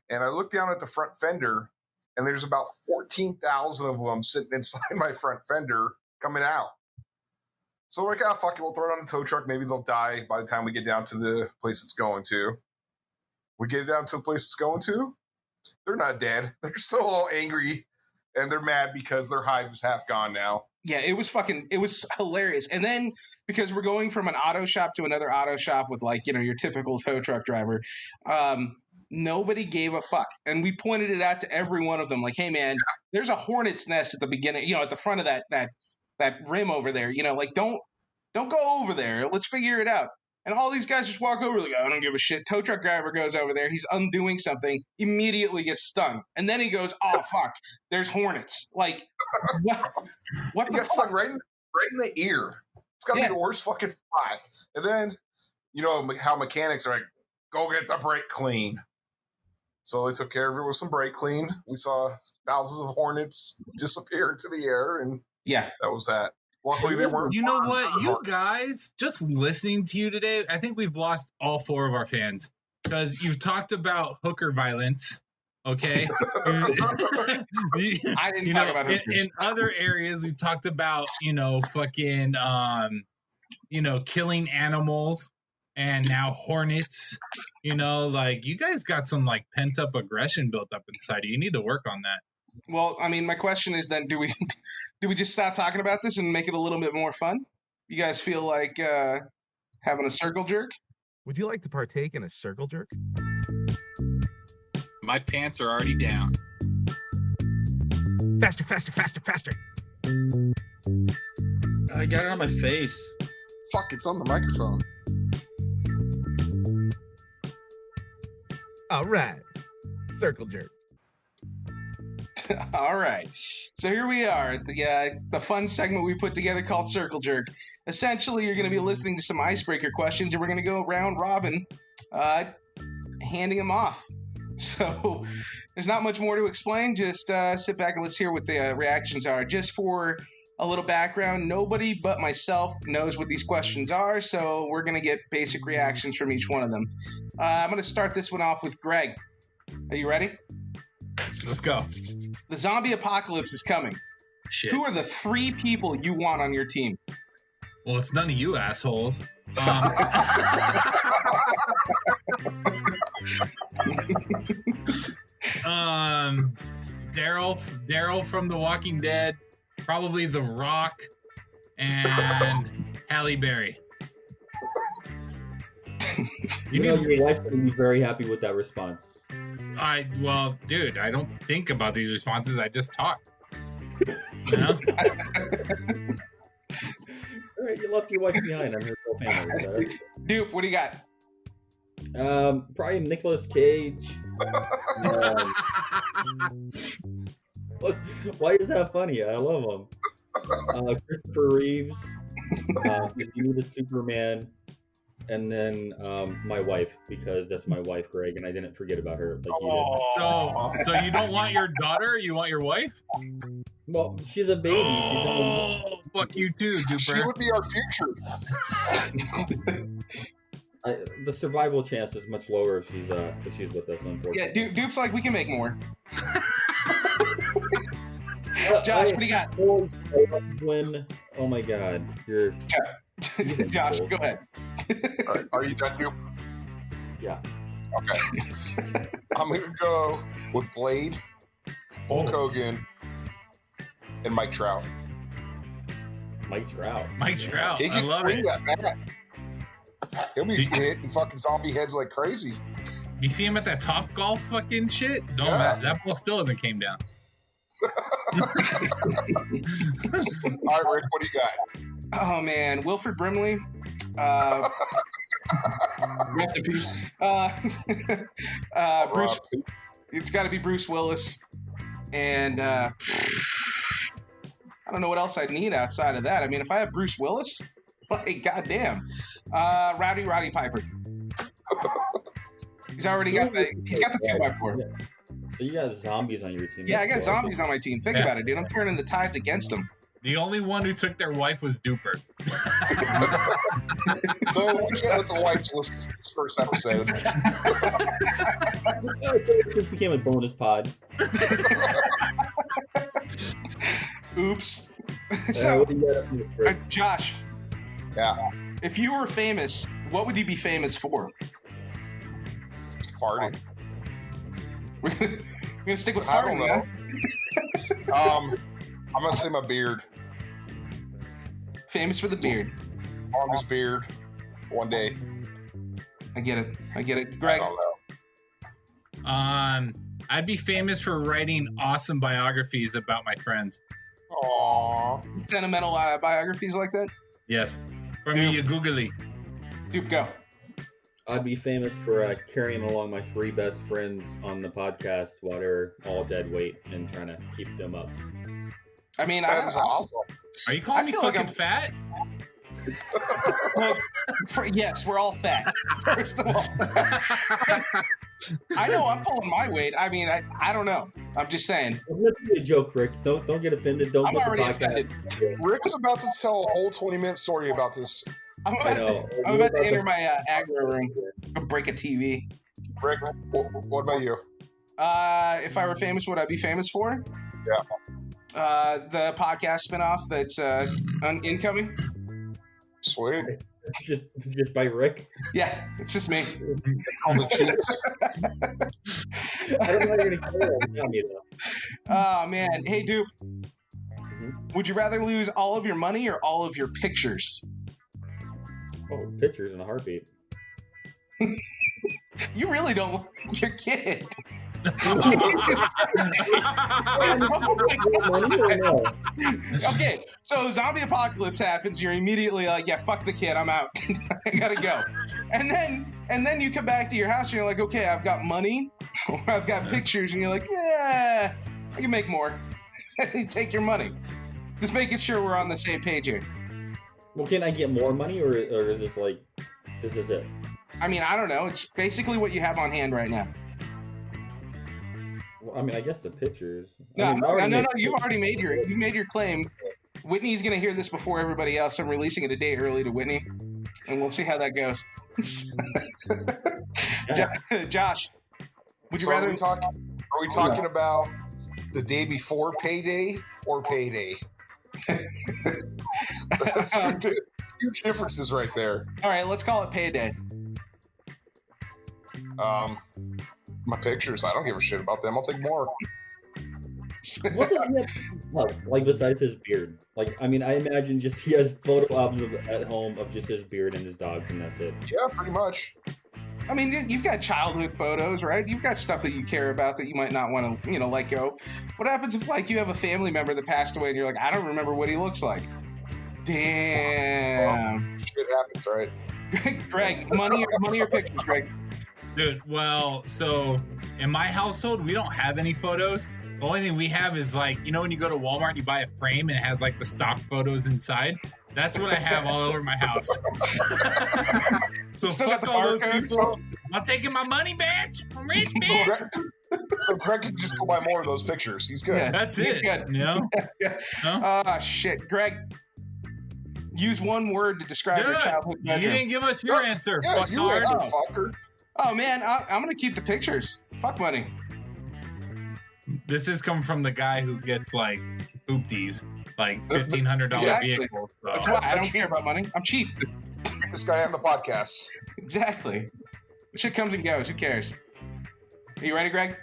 And I look down at the front fender, and there's about 14,000 of them sitting inside my front fender coming out. So we're like, oh, fuck it. We'll throw it on the tow truck. Maybe they'll die by the time we get down to the place it's going to. We get it down to the place it's going to. They're not dead. They're still all angry, and they're mad because their hive is half gone now. Yeah, it was hilarious. And then because we're going from an auto shop to another auto shop with like, your typical tow truck driver, nobody gave a fuck. And we pointed it out to every one of them like, hey man, there's a hornet's nest at the beginning, at the front of that rim over there. Like don't go over there. Let's figure it out. And all these guys just walk over like, I don't give a shit. Tow truck driver goes over there. He's undoing something, immediately gets stung. And then he goes, oh, fuck, there's hornets. Like, what He the got fuck? stung right in the ear. It's got to Yeah. be the worst fucking spot. And then, how mechanics are like, go get the brake clean. So they took care of it with some brake clean. We saw thousands of hornets disappear into the air, and Yeah. that was that. Luckily, they weren't. You know what? You hornets. guys, just listening to you today, I think we've lost all 4 of our fans because you've talked about hooker violence. Okay. I didn't talk about hookers. in other areas, we talked about, fucking, killing animals and now hornets, like you guys got some like pent up aggression built up inside you. You need to work on that. Well, I mean, my question is then, do we just stop talking about this and make it a little bit more fun? You guys feel like having a circle jerk? Would you like to partake in a circle jerk? My pants are already down. Faster, faster, faster, faster. I got it on my face. Fuck, it's on the microphone. All right. Circle jerk. All right. So here we are at the fun segment we put together called Circle Jerk. Essentially, you're going to be listening to some icebreaker questions, and we're going to go round robin, handing them off. So there's not much more to explain. Just sit back and let's hear what the reactions are. Just for a little background, nobody but myself knows what these questions are, so we're going to get basic reactions from each one of them. I'm going to start this one off with Greg. Are you ready? Let's go. The zombie apocalypse is coming. Shit. Who are the 3 people you want on your team? Well, it's none of you assholes. Daryl from The Walking Dead, probably The Rock, and Halle Berry. Your wife's going to be very happy with that response. Well, dude, I don't think about these responses. I just talk. You know? All right, you left your wife behind. I'm her whole family. Dupe, what do you got? Probably Nicolas Cage, Why is that funny? I love him. Christopher Reeves, you the Superman, and then my wife, because that's my wife, Greg, and I didn't forget about her like you did. So you don't want your daughter? You want your wife? Well, she's a baby. Oh, fuck you too, She Duper. would be our future. The survival chance is much lower if she's with us, unfortunately. Yeah, Dupe's like, we can make more. Josh, what do you got? When, oh my God, you're Josh, go ahead. All right, are you done, Dupe? Yeah. Okay. I'm going to go with Blade, Hulk Hogan, and Mike Trout. Mike Trout. Mike Trout. He I can love swing it. that bat. He'll be hitting fucking zombie heads like crazy. You see him at that Top Golf fucking shit? Don't Yeah. matter. That ball still hasn't came down. All right, Rick, what do you got? Oh man, Wilford Brimley. Rest in peace. Bruce. It's got to be Bruce Willis, and I don't know what else I'd need outside of that. I mean, if I have Bruce Willis, like goddamn, Roddy Piper. He's already got the 2x4. Yeah. So you got zombies on your team. Yeah, I got That's cool. zombies on my team. Think Yeah. about it, dude. I'm turning the tides against them. The only one who took their wife was Duper. So we should let the wives listen to this first episode. Oh, so it just became a bonus pod. Oops. So, What do you got up here, Chris? Josh. Yeah. If you were famous, what would you be famous for? Farting. We're gonna stick with I don't farting, know. huh? I'm gonna say my beard. Famous for the beard. Longest beard. One day. I get it. I Greg. don't know. I'd be famous for writing awesome biographies about my friends. Aww. Sentimental biographies like that? Yes. From you googly. Dupe, go. I'd be famous for carrying along my 3 best friends on the podcast while they're all dead weight and trying to keep them up. I mean, That is awesome. Are you calling I me feel like fucking I'm- fat? well, yes, we're all fat. First of all, I know I'm pulling my weight. I mean, I don't know. I'm just saying. Let's be a joke, Rick. Don't get offended. Don't I'm get already the podcast. offended. Rick's about to tell a whole 20-minute story about this. I'm I about know. to enter my aggro room, go break a TV. Rick, what about you? If I were famous, what would I be famous for? Yeah. The podcast spinoff that's incoming. Sweet. Just by Rick. Yeah, it's just me. On the cheeks. I don't know how you're gonna kill me though. Oh man, hey Dupe. Would you rather lose all of your money or all of your pictures? Oh, pictures in a heartbeat. You really don't like your kid. Okay, so zombie apocalypse happens. You're immediately like, yeah, fuck the kid, I'm out. I gotta go. And then you come back to your house and you're like, okay, I've got money or I've got pictures, and you're like, yeah, I can make more. You take your money. Just making sure we're on the same page here. Well, can I get more money, or is this like, this is it? I mean, I don't know. It's basically what you have on hand right now. Well, I mean, I guess the pictures. No, I mean, I no. already You already made your claim. Whitney's gonna hear this before everybody else. I'm releasing it a day early to Whitney, and we'll see how that goes. Josh, would you So rather? are we talking about the day before payday or payday? That's huge differences right there. All right, let's call it payday. My pictures, I don't give a shit about them. I'll take more. What does he have like besides his beard? Like, I mean, I imagine just he has photo albums at home of just his beard and his dogs, and that's it. Yeah, pretty much. I mean, you've got childhood photos, right? You've got stuff that you care about that you might not want to, let go. What happens if, like, you have a family member that passed away and you're like, I don't remember what he looks like? Damn. Shit happens, right? Greg, money or pictures, Greg? Dude, well, so in my household, we don't have any photos. The only thing we have is like, you know, when you go to Walmart and you buy a frame and it has like the stock photos inside. That's what I have all over my house. So Still got fuck the all those barcode? people. I'm taking my money, bitch. I'm rich, bitch. So Greg can just go buy more of those pictures. He's good. Yeah. That's He's it. good. You know? Ah, shit. Greg, use one word to describe your Dude, childhood you bedroom. didn't give us your answer. Yeah, fuck you hard. answer, fucker. Oh, man, I'm going to keep the pictures. Fuck money. This is coming from the guy who gets like hoopties, like $1,500 Exactly. vehicles. That's So. why I don't care about money. I'm cheap. This guy on the podcast. Exactly. Shit comes and goes. Who cares? Are you ready, Greg?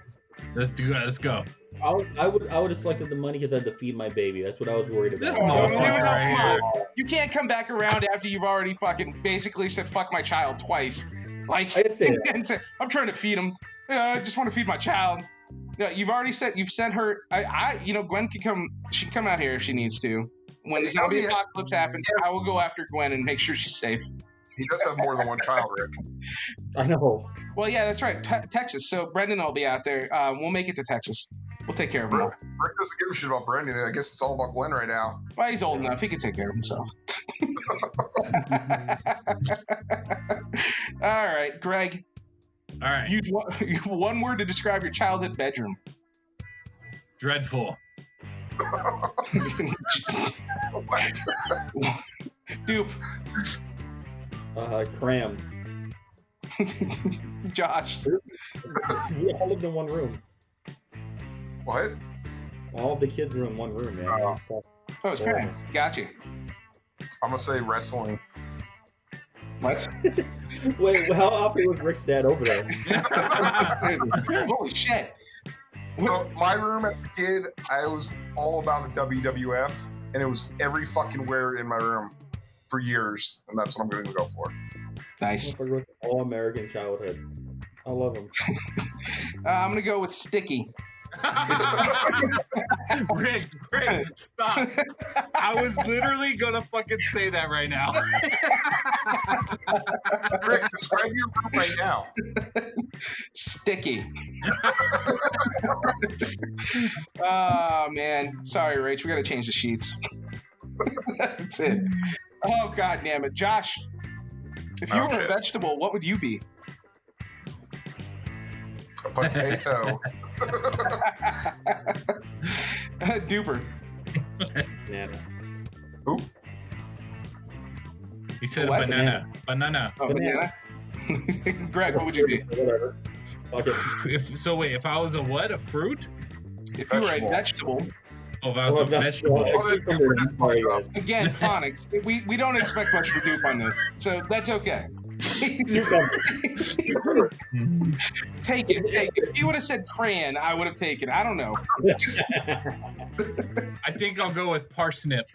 Let's do it. Let's go. I would have selected the money because I had to feed my baby. That's what I was worried about. This Oh, motherfucker no, right come here. on. You can't come back around after you've already fucking basically said "fuck my child" twice. Like, I didn't say that. and say, I'm trying to feed him. I just want to feed my child. No, you've already said you've sent her. Gwen can come. She can come out here if she needs to. When the zombie apocalypse happens, I will go after Gwen and make sure she's safe. He does have more than one child, Rick. I know. Well, yeah, that's right. Texas. So Brendan will be out there. We'll make it to Texas. We'll take care of him. Rick doesn't give a shit about Brendan. I guess it's all about Gwen right now. Well, he's old enough. He can take care of himself. All right, Greg. All right. Use one word to describe your childhood bedroom. Dreadful. What? Dupe. Crammed. Josh. We all lived in one room. What? All of the kids were in one room, man. Oh. Oh, it's Greg. Got you. I'm gonna say wrestling. What? Wait, how often was Rick's dad over there? Holy shit. So my room as a kid, I was all about the WWF, and it was every fucking wear in my room for years, and that's what I'm going to go for. Nice. All American childhood. I love him. I'm going to go with sticky. Rick, stop. I was literally gonna fucking say that right now. Rick, describe your room right now. Sticky. Oh, man. Sorry, Rach. We got to change the sheets. That's it. Oh, God damn it. Josh, if you were a vegetable, what would you be? A potato. Duper. Banana. Who? He said What? a banana. Banana. Oh, banana. Greg, what would you be? Whatever. Fuck it. If I was a what? A fruit? If you were a vegetable, Oh, if I was a vegetable. again, phonics. We don't expect much for Dupe on this, so that's okay. Take it. If you would have said crayon, I would have taken it. I don't know. I think I'll go with parsnip.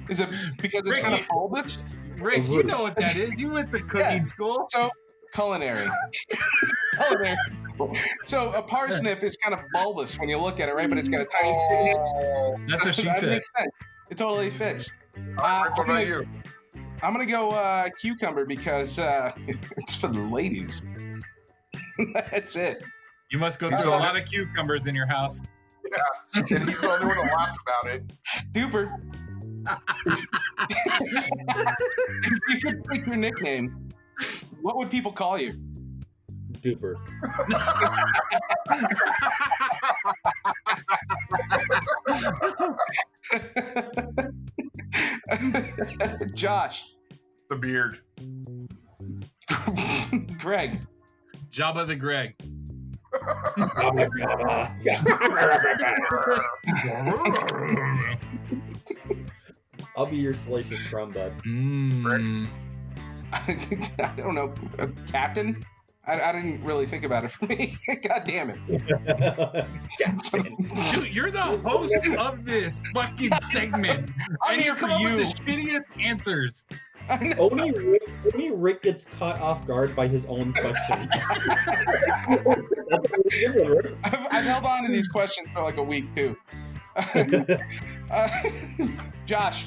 Is it because it's Ricky. kind of bulbous? Rick, you know what that is. You went to cooking school. So, culinary. Culinary. So, a parsnip is kind of bulbous when you look at it, right? But it's got a tiny. That's what she That said. makes sense. It totally fits. Rick, what about you? I'm gonna go cucumber because it's for the ladies. That's it. You must go He's through a on lot of cucumbers in your house. And he's the only one that laughed about it. Duper. If you could pick your nickname, what would people call you? Duper. Josh. The beard. Greg. Jabba the Greg. I'll be your salacious crumb bud. I don't know. Captain? I didn't really think about it for me. God damn it. Dude, you're the host of this fucking segment. I'm And here you for come up with you. the shittiest answers. I know. Only Rick gets caught off guard by his own question. I've held on to these questions for like a week too. Josh,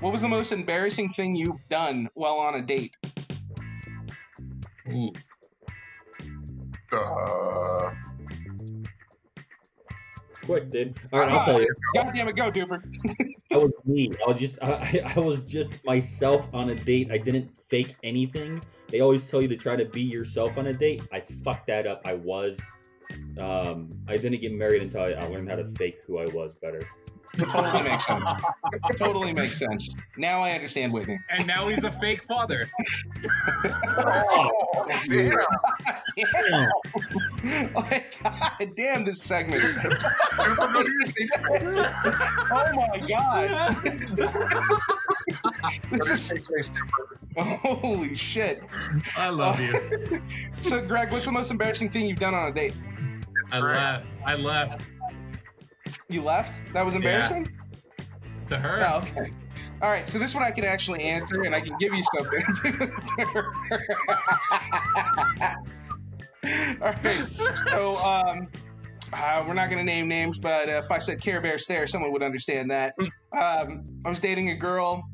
what was the most embarrassing thing you've done while on a date? Ooh. Quick, dude. All right, I'll tell you. God damn it, go, Duper. I was me. I was just myself on a date. I didn't fake anything. They always tell you to try to be yourself on a date. I fucked that up. I didn't get married until I learned how to fake who I was better. Totally makes sense. Totally makes sense. Now I understand Whitney. And now he's a fake father. Oh, damn. Like, God damn this segment. Duper, go to your safe space. Oh my God. Go to This your is safe space, Duper. holy shit. I love you. So, Greg, what's the most embarrassing thing you've done on a date? It's I great. left. I left You left? That was embarrassing? to her. Oh, okay. All right, so this one I can actually answer, and I can give you something. All right, so we're not going to name names, but if I said Care Bear Stare, someone would understand that. I was dating a girl.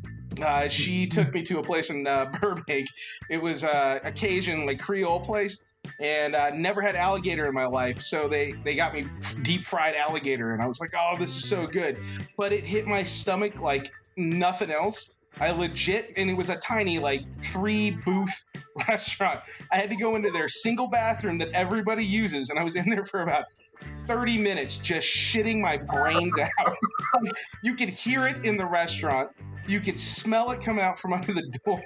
She took me to a place in Burbank. It was a Cajun, like Creole place. And never had alligator in my life, so they got me deep fried alligator, and I was like, oh, this is so good. But it hit my stomach like nothing else. I legit, and it was a tiny like 3-booth restaurant. I had to go into their single bathroom that everybody uses, and I was in there for about 30 minutes just shitting my brains out. You could hear it in the restaurant. You could smell it come out from under the door.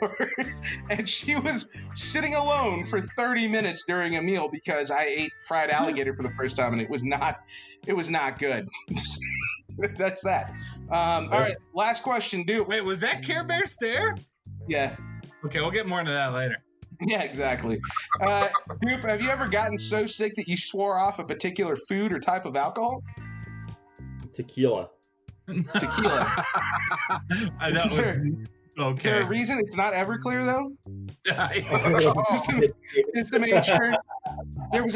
And she was sitting alone for 30 minutes during a meal because I ate fried alligator for the first time, and it was not good. That's that. All right, last question, Dupe. Wait, was that Care Bear Stare? Yeah. Okay, we'll get more into that later. Yeah, exactly. Dupe, have you ever gotten so sick that you swore off a particular food or type of alcohol? Tequila. Tequila. I know. Is there a Okay. reason it's not Everclear though? Oh, Just to make sure. There was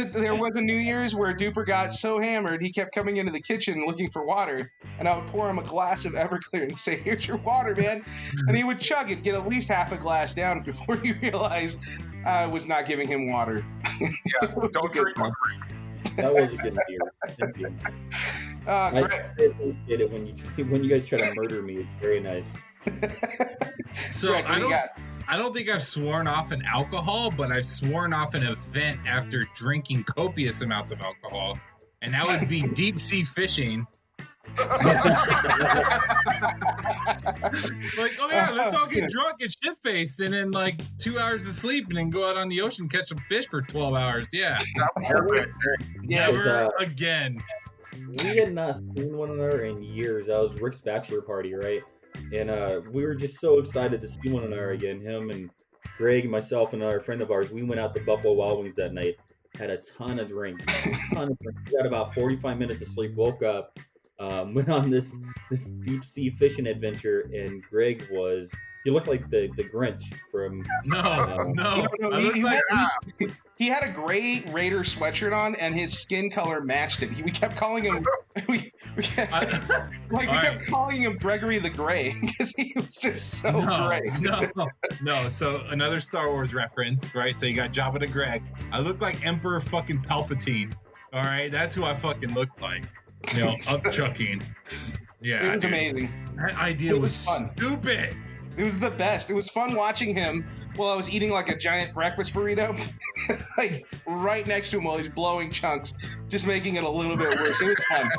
a New Year's where Duper got so hammered he kept coming into the kitchen looking for water, and I would pour him a glass of Everclear and say, "Here's your water, man," and he would chug it, get at least half a glass down before he realized I was not giving him water. yeah. Don't drink my drink. That was a good year. Thank you. I Greg, appreciate it when you guys try to murder me. It's very nice. So Greg, what do you got? I don't think I've sworn off an alcohol, but I've sworn off an event after drinking copious amounts of alcohol, and that would be deep sea fishing. Like, oh yeah, let's all get drunk and shit faced, and then like 2 hours of sleep, and then go out on the ocean catch some fish for 12 hours. Yeah, That was your pick. Yeah, never again. We had not seen one another in years. That was Rick's bachelor party, right? And we were just so excited to see one another again. Him and Greg, myself, and another friend of ours. We went out to Buffalo Wild Wings that night. Had a ton of drinks. We had about 45 minutes of sleep. Woke up. Went on this deep sea fishing adventure, and Greg he looked like the Grinch from No. No, I look like he had a gray Raider sweatshirt on, and his skin color matched it. We kept calling him we kept calling him Gregory the Gray because he was just so gray. No. So another Star Wars reference, right? So you got Jabba the Greg. I look like Emperor fucking Palpatine. All right, that's who I fucking look like. You know, up chucking. Yeah, It was dude. amazing. That idea It was was fun. stupid. It was the best. It was fun watching him while I was eating like a giant breakfast burrito, like right next to him while he's blowing chunks, just making it a little bit worse. It was fun.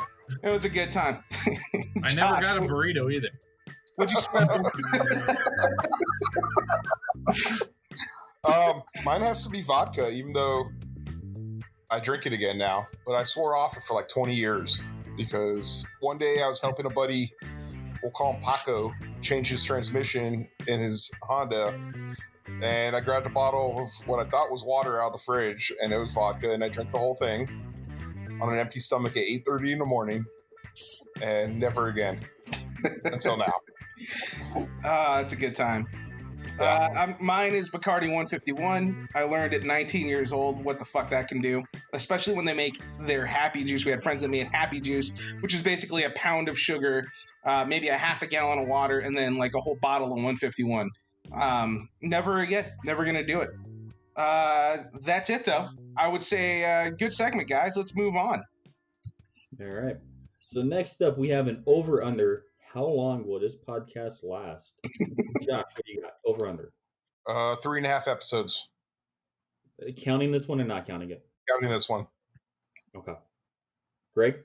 It was a good time. I never got a burrito either. What'd you spend? Mine has to be vodka, even though I drink it again now. But I swore off it for like 20 years because one day I was helping a buddy, we'll call him Paco, change his transmission in his Honda. And I grabbed a bottle of what I thought was water out of the fridge, and it was vodka, and I drank the whole thing on an empty stomach at 8:30 in the morning, and never again until now. It's a good time. Mine is Bacardi 151. I learned at 19 years old what the fuck that can do, especially when they make their happy juice. We had friends that made happy juice, which is basically a pound of sugar, maybe a half a gallon of water, and then like a whole bottle of 151. Never again. Never gonna do it. That's it, though. I would say good segment, guys. Let's move on. All right. So next up, we have an over/under. How long will this podcast last? Josh, what do you got? Over/under. 3.5 episodes. Counting this one or not counting it? Counting this one. Okay. Greg?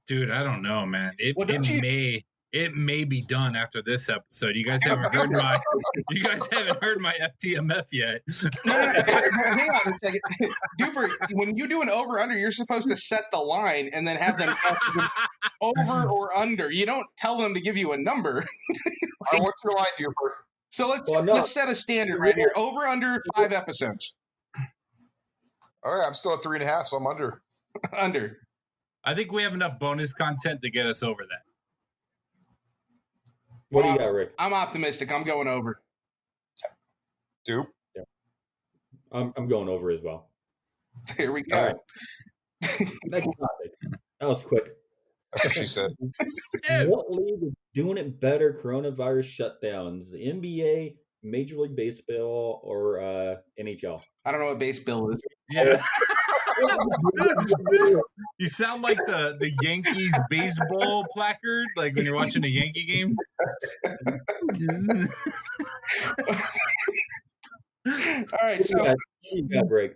Dude, I don't know, man. It may be done after this episode. You guys haven't heard my FTMF yet. No, hang on a second. Duper, when you do an over-under, you're supposed to set the line and then have them over or under. You don't tell them to give you a number. I want your line, Duper. So let's set a standard right here. Over/under 5 episodes. All right, I'm still at 3.5, so I'm under. Under. I think we have enough bonus content to get us over that. What do you got, Rick? I'm optimistic. I'm going over. Dupe. Yeah. I'm going over as well. Here we go. All right. Next topic. That was quick. That's what she said. What league is doing it better? Coronavirus shutdowns. The NBA, Major League Baseball, or NHL? I don't know what baseball is. Yeah. You sound like the Yankees baseball placard, like when you're watching a Yankee game. All right, so you got Greg.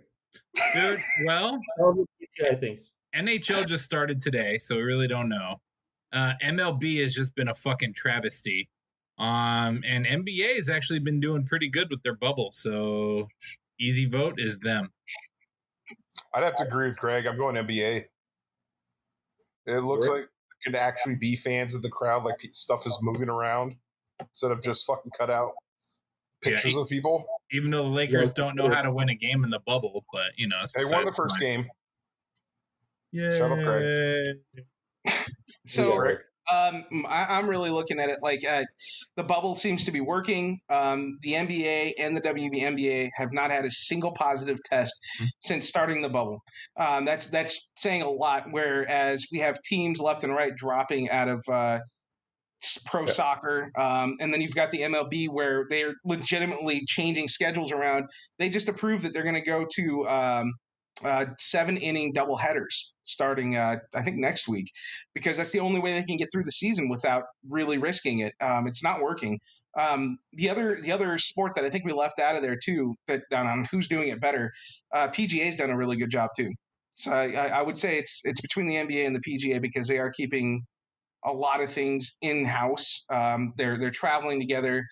Dude, well, I think NHL just started today, so we really don't know. MLB has just been a fucking travesty. And NBA has actually been doing pretty good with their bubble, so easy vote is them. I'd have to agree with Greg. I'm going NBA. It looks like there could actually be fans in the crowd, like stuff is moving around instead of just fucking cut out pictures of people. Even though the Lakers don't know how to win a game in the bubble, but they won the first game. Yeah. Shut up, Greg. So I'm really looking at it like the bubble seems to be working. The NBA and the WNBA have not had a single positive test since starting the bubble. That's saying a lot. Whereas we have teams left and right dropping out of pro soccer, and then you've got the MLB where they're legitimately changing schedules around. They just approved that they're going to go to 7-inning doubleheaders starting, I think, next week, because that's the only way they can get through the season without really risking it. It's not working. The other sport that I think we left out of there too, that on who's doing it better, PGA's done a really good job too. So I would say it's between the NBA and the PGA because they are keeping a lot of things in house. They're traveling together.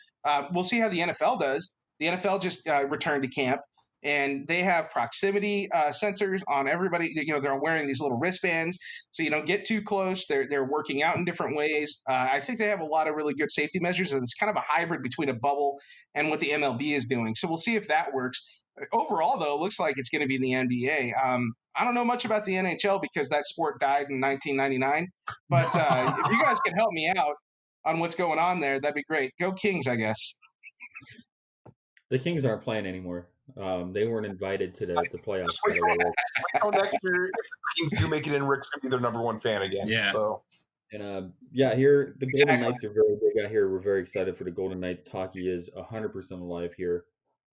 We'll see how the NFL does. The NFL just returned to camp. And they have proximity sensors on everybody. They're wearing these little wristbands, so you don't get too close. They're working out in different ways. I think they have a lot of really good safety measures, and it's kind of a hybrid between a bubble and what the MLB is doing. So we'll see if that works. Overall, though, it looks like it's going to be the NBA. I don't know much about the NHL because that sport died in 1999. But if you guys can help me out on what's going on there, that'd be great. Go Kings, I guess. The Kings aren't playing anymore. They weren't invited to the playoffs. So next year, if the Kings do make it in, Rick's gonna be their number one fan again. Yeah. So here the Golden Knights are very big out here. We're very excited for the Golden Knights. Hockey is 100% alive here.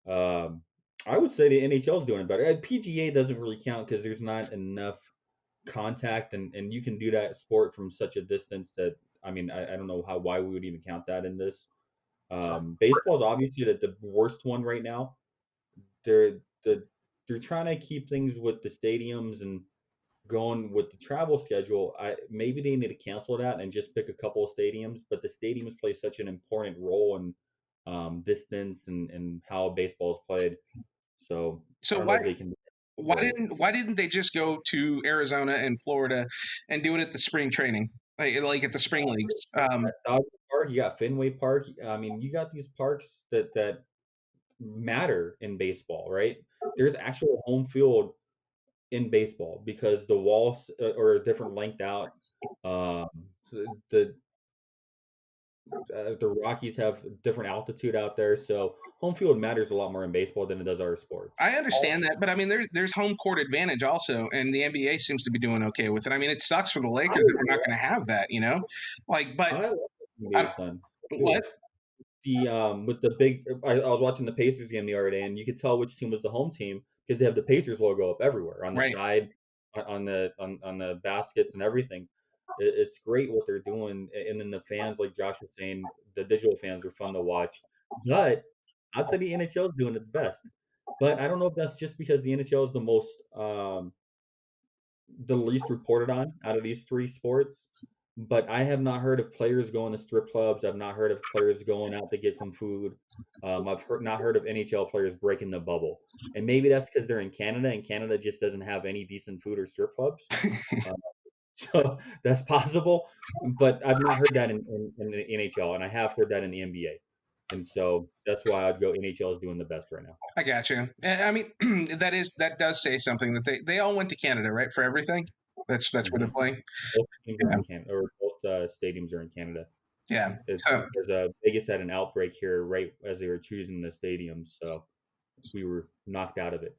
I would say the NHL is doing it better. PGA doesn't really count because there's not enough contact, and you can do that sport from such a distance that I don't know why we would even count that in this. Baseball is obviously the worst one right now. They're trying to keep things with the stadiums and going with the travel schedule. Maybe they need to cancel that and just pick a couple of stadiums. But the stadiums play such an important role in distance and how baseball is played. So why didn't they just go to Arizona and Florida and do it at the spring training, like at the spring leagues? Park, you got Fenway Park. You got these parks that matter in baseball, right? There's actual home field in baseball because the walls are a different length out. The Rockies have different altitude out there, so home field matters a lot more in baseball than it does other sports. I understand that, but there's home court advantage also, and the NBA seems to be doing okay with it. It sucks for the Lakers that we're not going to have that, What? with the big, I was watching the Pacers game the other day, and you could tell which team was the home team because they have the Pacers logo up everywhere on the Right. side, on the baskets and everything. It's great what they're doing, and then the fans, like Josh was saying, the digital fans are fun to watch. But I'd say the NHL is doing it the best. But I don't know if that's just because the NHL is the least reported on out of these three sports. But I have not heard of players going to strip clubs. I've not heard of players going out to get some food. Not heard of NHL players breaking the bubble. And maybe that's because they're in Canada, and Canada just doesn't have any decent food or strip clubs. So that's possible. But I've not heard that in the NHL, and I have heard that in the NBA. And so that's why I'd go NHL is doing the best right now. I got you. And I mean, that does say something that they all went to Canada, right, for everything. That's where they're playing. Both teams are in Canada, or both stadiums are in Canada. Yeah. Vegas had an outbreak here right as they were choosing the stadiums, so we were knocked out of it.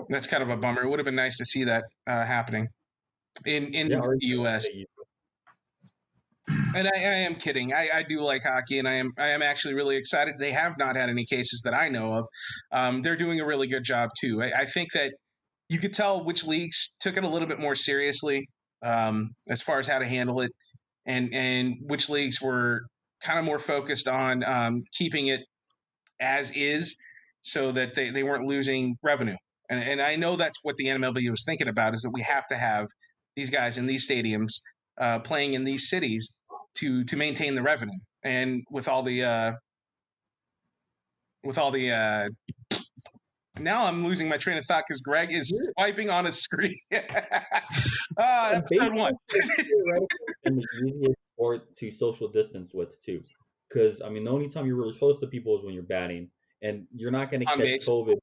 That's kind of a bummer. It would have been nice to see that happening in the U.S. And I am kidding. I do like hockey, and I am actually really excited. They have not had any cases that I know of. They're doing a really good job too. I think that you could tell which leagues took it a little bit more seriously as far as how to handle it, and which leagues were kind of more focused on keeping it as is, so that they weren't losing revenue. And I know that's what the NMLB was thinking about, is that we have to have these guys in these stadiums playing in these cities to maintain the revenue. And with all the now I'm losing my train of thought because Greg is swiping on his screen. Episode 1. And the easiest sport to social distance with too, because I mean the only time you're really close to people is when you're batting, and you're not going to catch COVID,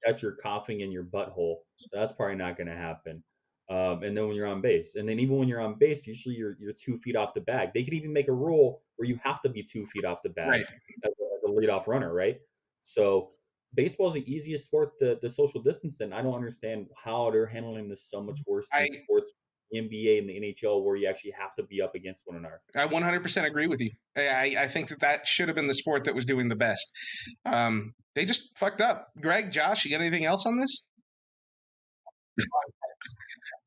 catch your coughing in your butthole. So that's probably not going to happen. And then when you're on base, and then even when you're on base, usually you're 2 feet off the bag. They could even make a rule where you have to be 2 feet off the bag as a leadoff runner, right? So baseball is the easiest sport to social distance, and I don't understand how they're handling this so much worse than sports, the NBA and the NHL, where you actually have to be up against one another. I 100% agree with you. I think that should have been the sport that was doing the best. They just fucked up. Greg, Josh, you got anything else on this?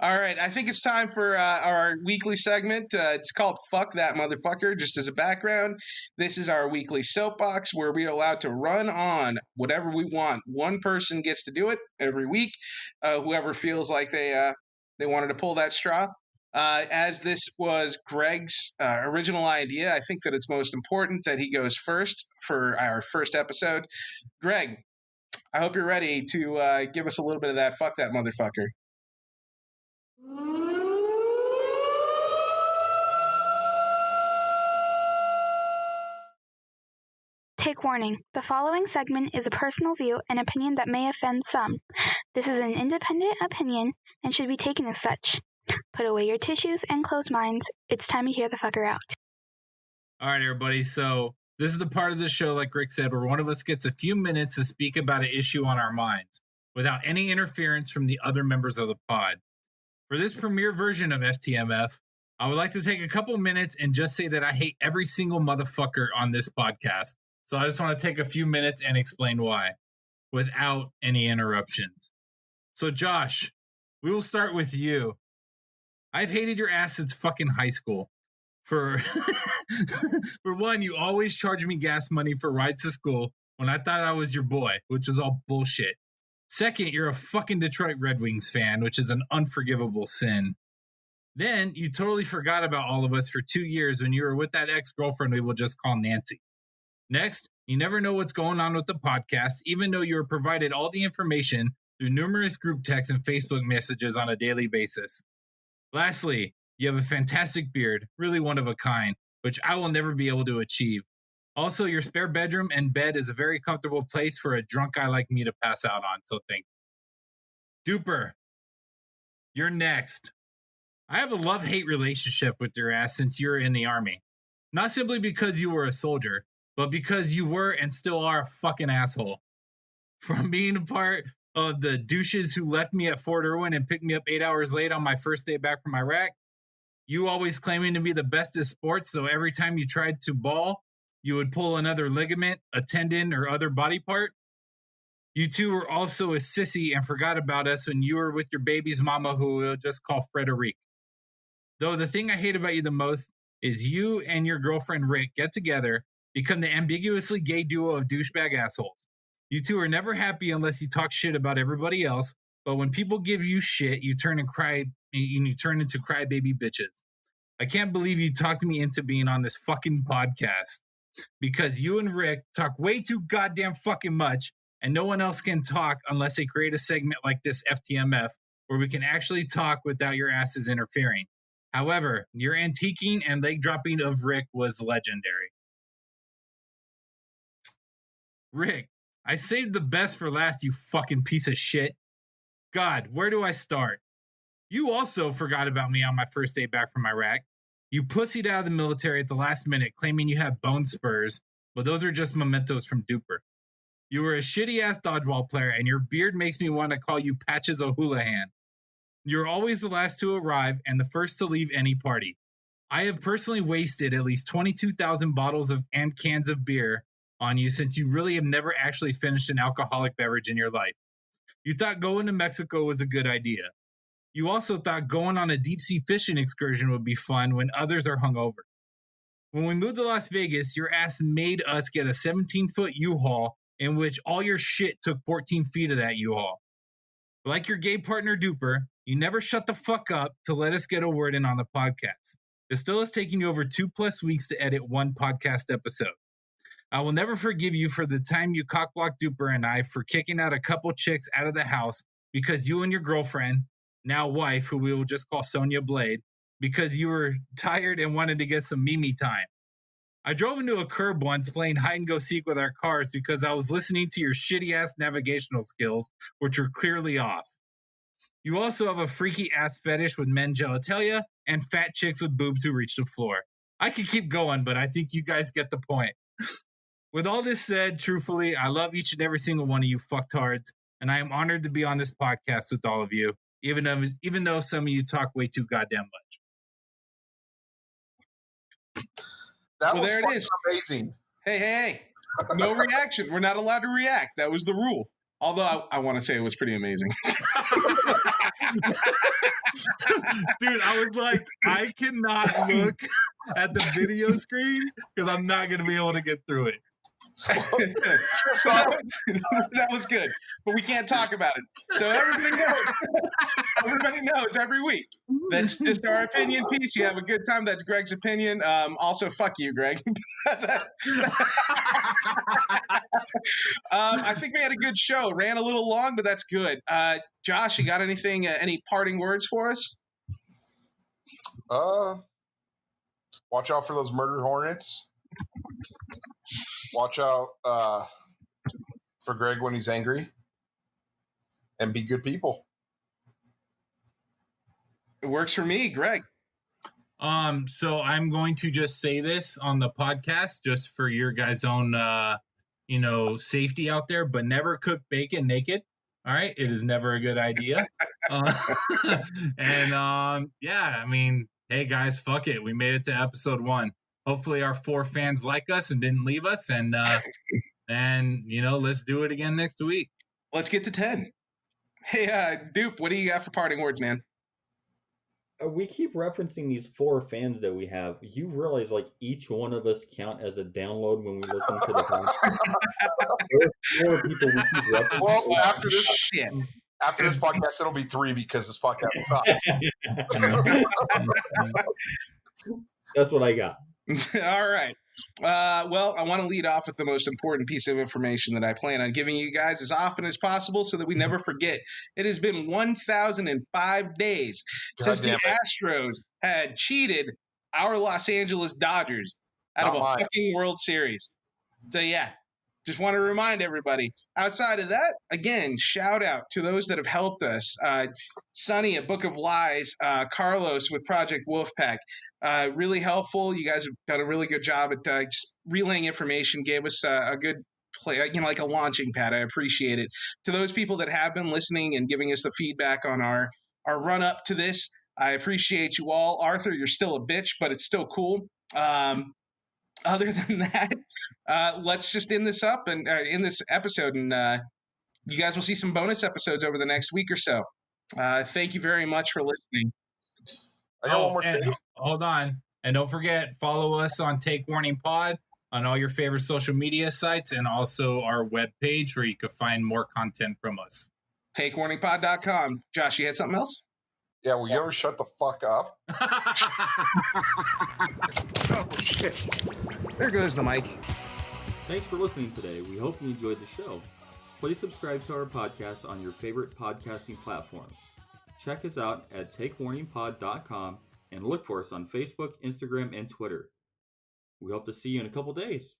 All right, I think it's time for our weekly segment. It's called Fuck That Motherfucker. Just as a background, this is our weekly soapbox where we are allowed to run on whatever we want. One person gets to do it every week, whoever feels like they wanted to pull that straw. As this was Greg's original idea, I think that it's most important that he goes first for our first episode. Greg, I hope you're ready to give us a little bit of that Fuck That Motherfucker. Take warning. The following segment is a personal view and opinion that may offend some. This is an independent opinion and should be taken as such. Put away your tissues and closed minds. It's time to hear the fucker out. All right, everybody. So this is the part of the show, like Rick said, where one of us gets a few minutes to speak about an issue on our minds without any interference from the other members of the pod. For this premiere version of FTMF, I would like to take a couple minutes and just say that I hate every single motherfucker on this podcast. So I just want to take a few minutes and explain why, without any interruptions. So Josh, we will start with you. I've hated your ass since fucking high school. For one, you always charge me gas money for rides to school when I thought I was your boy, which was all bullshit. Second, you're a fucking Detroit Red Wings fan, which is an unforgivable sin. Then you totally forgot about all of us for 2 years when you were with that ex-girlfriend we will just call Nancy. Next, you never know what's going on with the podcast, even though you are provided all the information through numerous group texts and Facebook messages on a daily basis. Lastly, you have a fantastic beard, really one of a kind, which I will never be able to achieve. Also, your spare bedroom and bed is a very comfortable place for a drunk guy like me to pass out on, so thank you. Duper, you're next. I have a love-hate relationship with your ass since you were in the Army. Not simply because you were a soldier, but because you were and still are a fucking asshole. From being a part of the douches who left me at Fort Irwin and picked me up 8 hours late on my first day back from Iraq, you always claiming to be the best at sports, so every time you tried to ball, you would pull another ligament, a tendon, or other body part. You two were also a sissy and forgot about us when you were with your baby's mama, who we'll just call Frederique. Though the thing I hate about you the most is you and your girlfriend Rick get together, become the ambiguously gay duo of douchebag assholes. You two are never happy unless you talk shit about everybody else, but when people give you shit, you turn into crybaby bitches. I can't believe you talked me into being on this fucking podcast because you and Rick talk way too goddamn fucking much, and no one else can talk unless they create a segment like this FTMF where we can actually talk without your asses interfering. However, your antiquing and leg dropping of Rick was legendary. Rick, I saved the best for last, you fucking piece of shit. God, where do I start? You also forgot about me on my first day back from Iraq. You pussied out of the military at the last minute, claiming you have bone spurs, but those are just mementos from Duper. You were a shitty-ass dodgeball player, and your beard makes me want to call you Patches O'Houlihan. You're always the last to arrive and the first to leave any party. I have personally wasted at least 22,000 bottles and cans of beer on you since you really have never actually finished an alcoholic beverage in your life. You thought going to Mexico was a good idea. You also thought going on a deep-sea fishing excursion would be fun when others are hungover. When we moved to Las Vegas, your ass made us get a 17-foot U-Haul in which all your shit took 14 feet of that U-Haul. Like your gay partner Duper, you never shut the fuck up to let us get a word in on the podcast. It still has taken you over 2+ weeks to edit one podcast episode. I will never forgive you for the time you cockblocked Duper and I for kicking out a couple chicks out of the house because you and your girlfriend, now wife, who we will just call Sonia Blade, because you were tired and wanted to get some Mimi time. I drove into a curb once playing hide and go seek with our cars because I was listening to your shitty ass navigational skills, which were clearly off. You also have a freaky ass fetish with men genitalia and fat chicks with boobs who reach the floor. I could keep going, but I think you guys get the point. With all this said, truthfully, I love each and every single one of you fucktards, and I am honored to be on this podcast with all of you, even though some of you talk way too goddamn much. That Well, was there it fucking is. amazing. Hey. No reaction. We're not allowed to react. That was the rule. Although I want to say it was pretty amazing. Dude, I was like, I cannot look at the video screen because I'm not going to be able to get through it. That was good, but we can't talk about it. So everybody knows every week. That's just our opinion piece. You have a good time. That's Greg's opinion. Also, fuck you, Greg. I think we had a good show. Ran a little long, but that's good. Josh, you got anything? Any parting words for us? Watch out for those murder hornets. Watch out for Greg when he's angry, and be good people. It works for me, Greg. So I'm going to just say this on the podcast, just for your guys' own, safety out there. But never cook bacon naked. All right, it is never a good idea. Hey guys, fuck it. We made it to episode 1. Hopefully our 4 fans like us and didn't leave us, and let's do it again next week. Let's get to 10. Hey, Dupe, what do you got for parting words, man? We keep referencing these 4 fans that we have. You realize, like, each one of us count as a download when we listen to the podcast. There are 4 people we keep referencing. Well, after this podcast, it'll be 3 because this podcast sucks. That's what I got. All right. Well, I want to lead off with the most important piece of information that I plan on giving you guys as often as possible so that we never forget. It has been 1,005 days since the Astros had cheated our Los Angeles Dodgers out of a fucking World Series. So, yeah. Just want to remind everybody. Outside of that, again, shout out to those that have helped us. Sonny at Book of Lies, Carlos with Project Wolfpack. Really helpful. You guys have done a really good job at just relaying information, gave us a good play, like a launching pad. I appreciate it. To those people that have been listening and giving us the feedback on our run up to this, I appreciate you all. Arthur, you're still a bitch, but it's still cool. other than that, let's just end this up and in this episode, and you guys will see some bonus episodes over the next week or so. Thank you very much for listening. I got one more and thing. hold on. And don't forget, follow us on Take Warning Pod on all your favorite social media sites, and also our webpage where you can find more content from us. TakeWarningPod.com. Josh, you had something else? Yeah, will you ever shut the fuck up? Oh, shit. There goes the mic. Thanks for listening today. We hope you enjoyed the show. Please subscribe to our podcast on your favorite podcasting platform. Check us out at TakeWarningPod.com and look for us on Facebook, Instagram, and Twitter. We hope to see you in a couple days.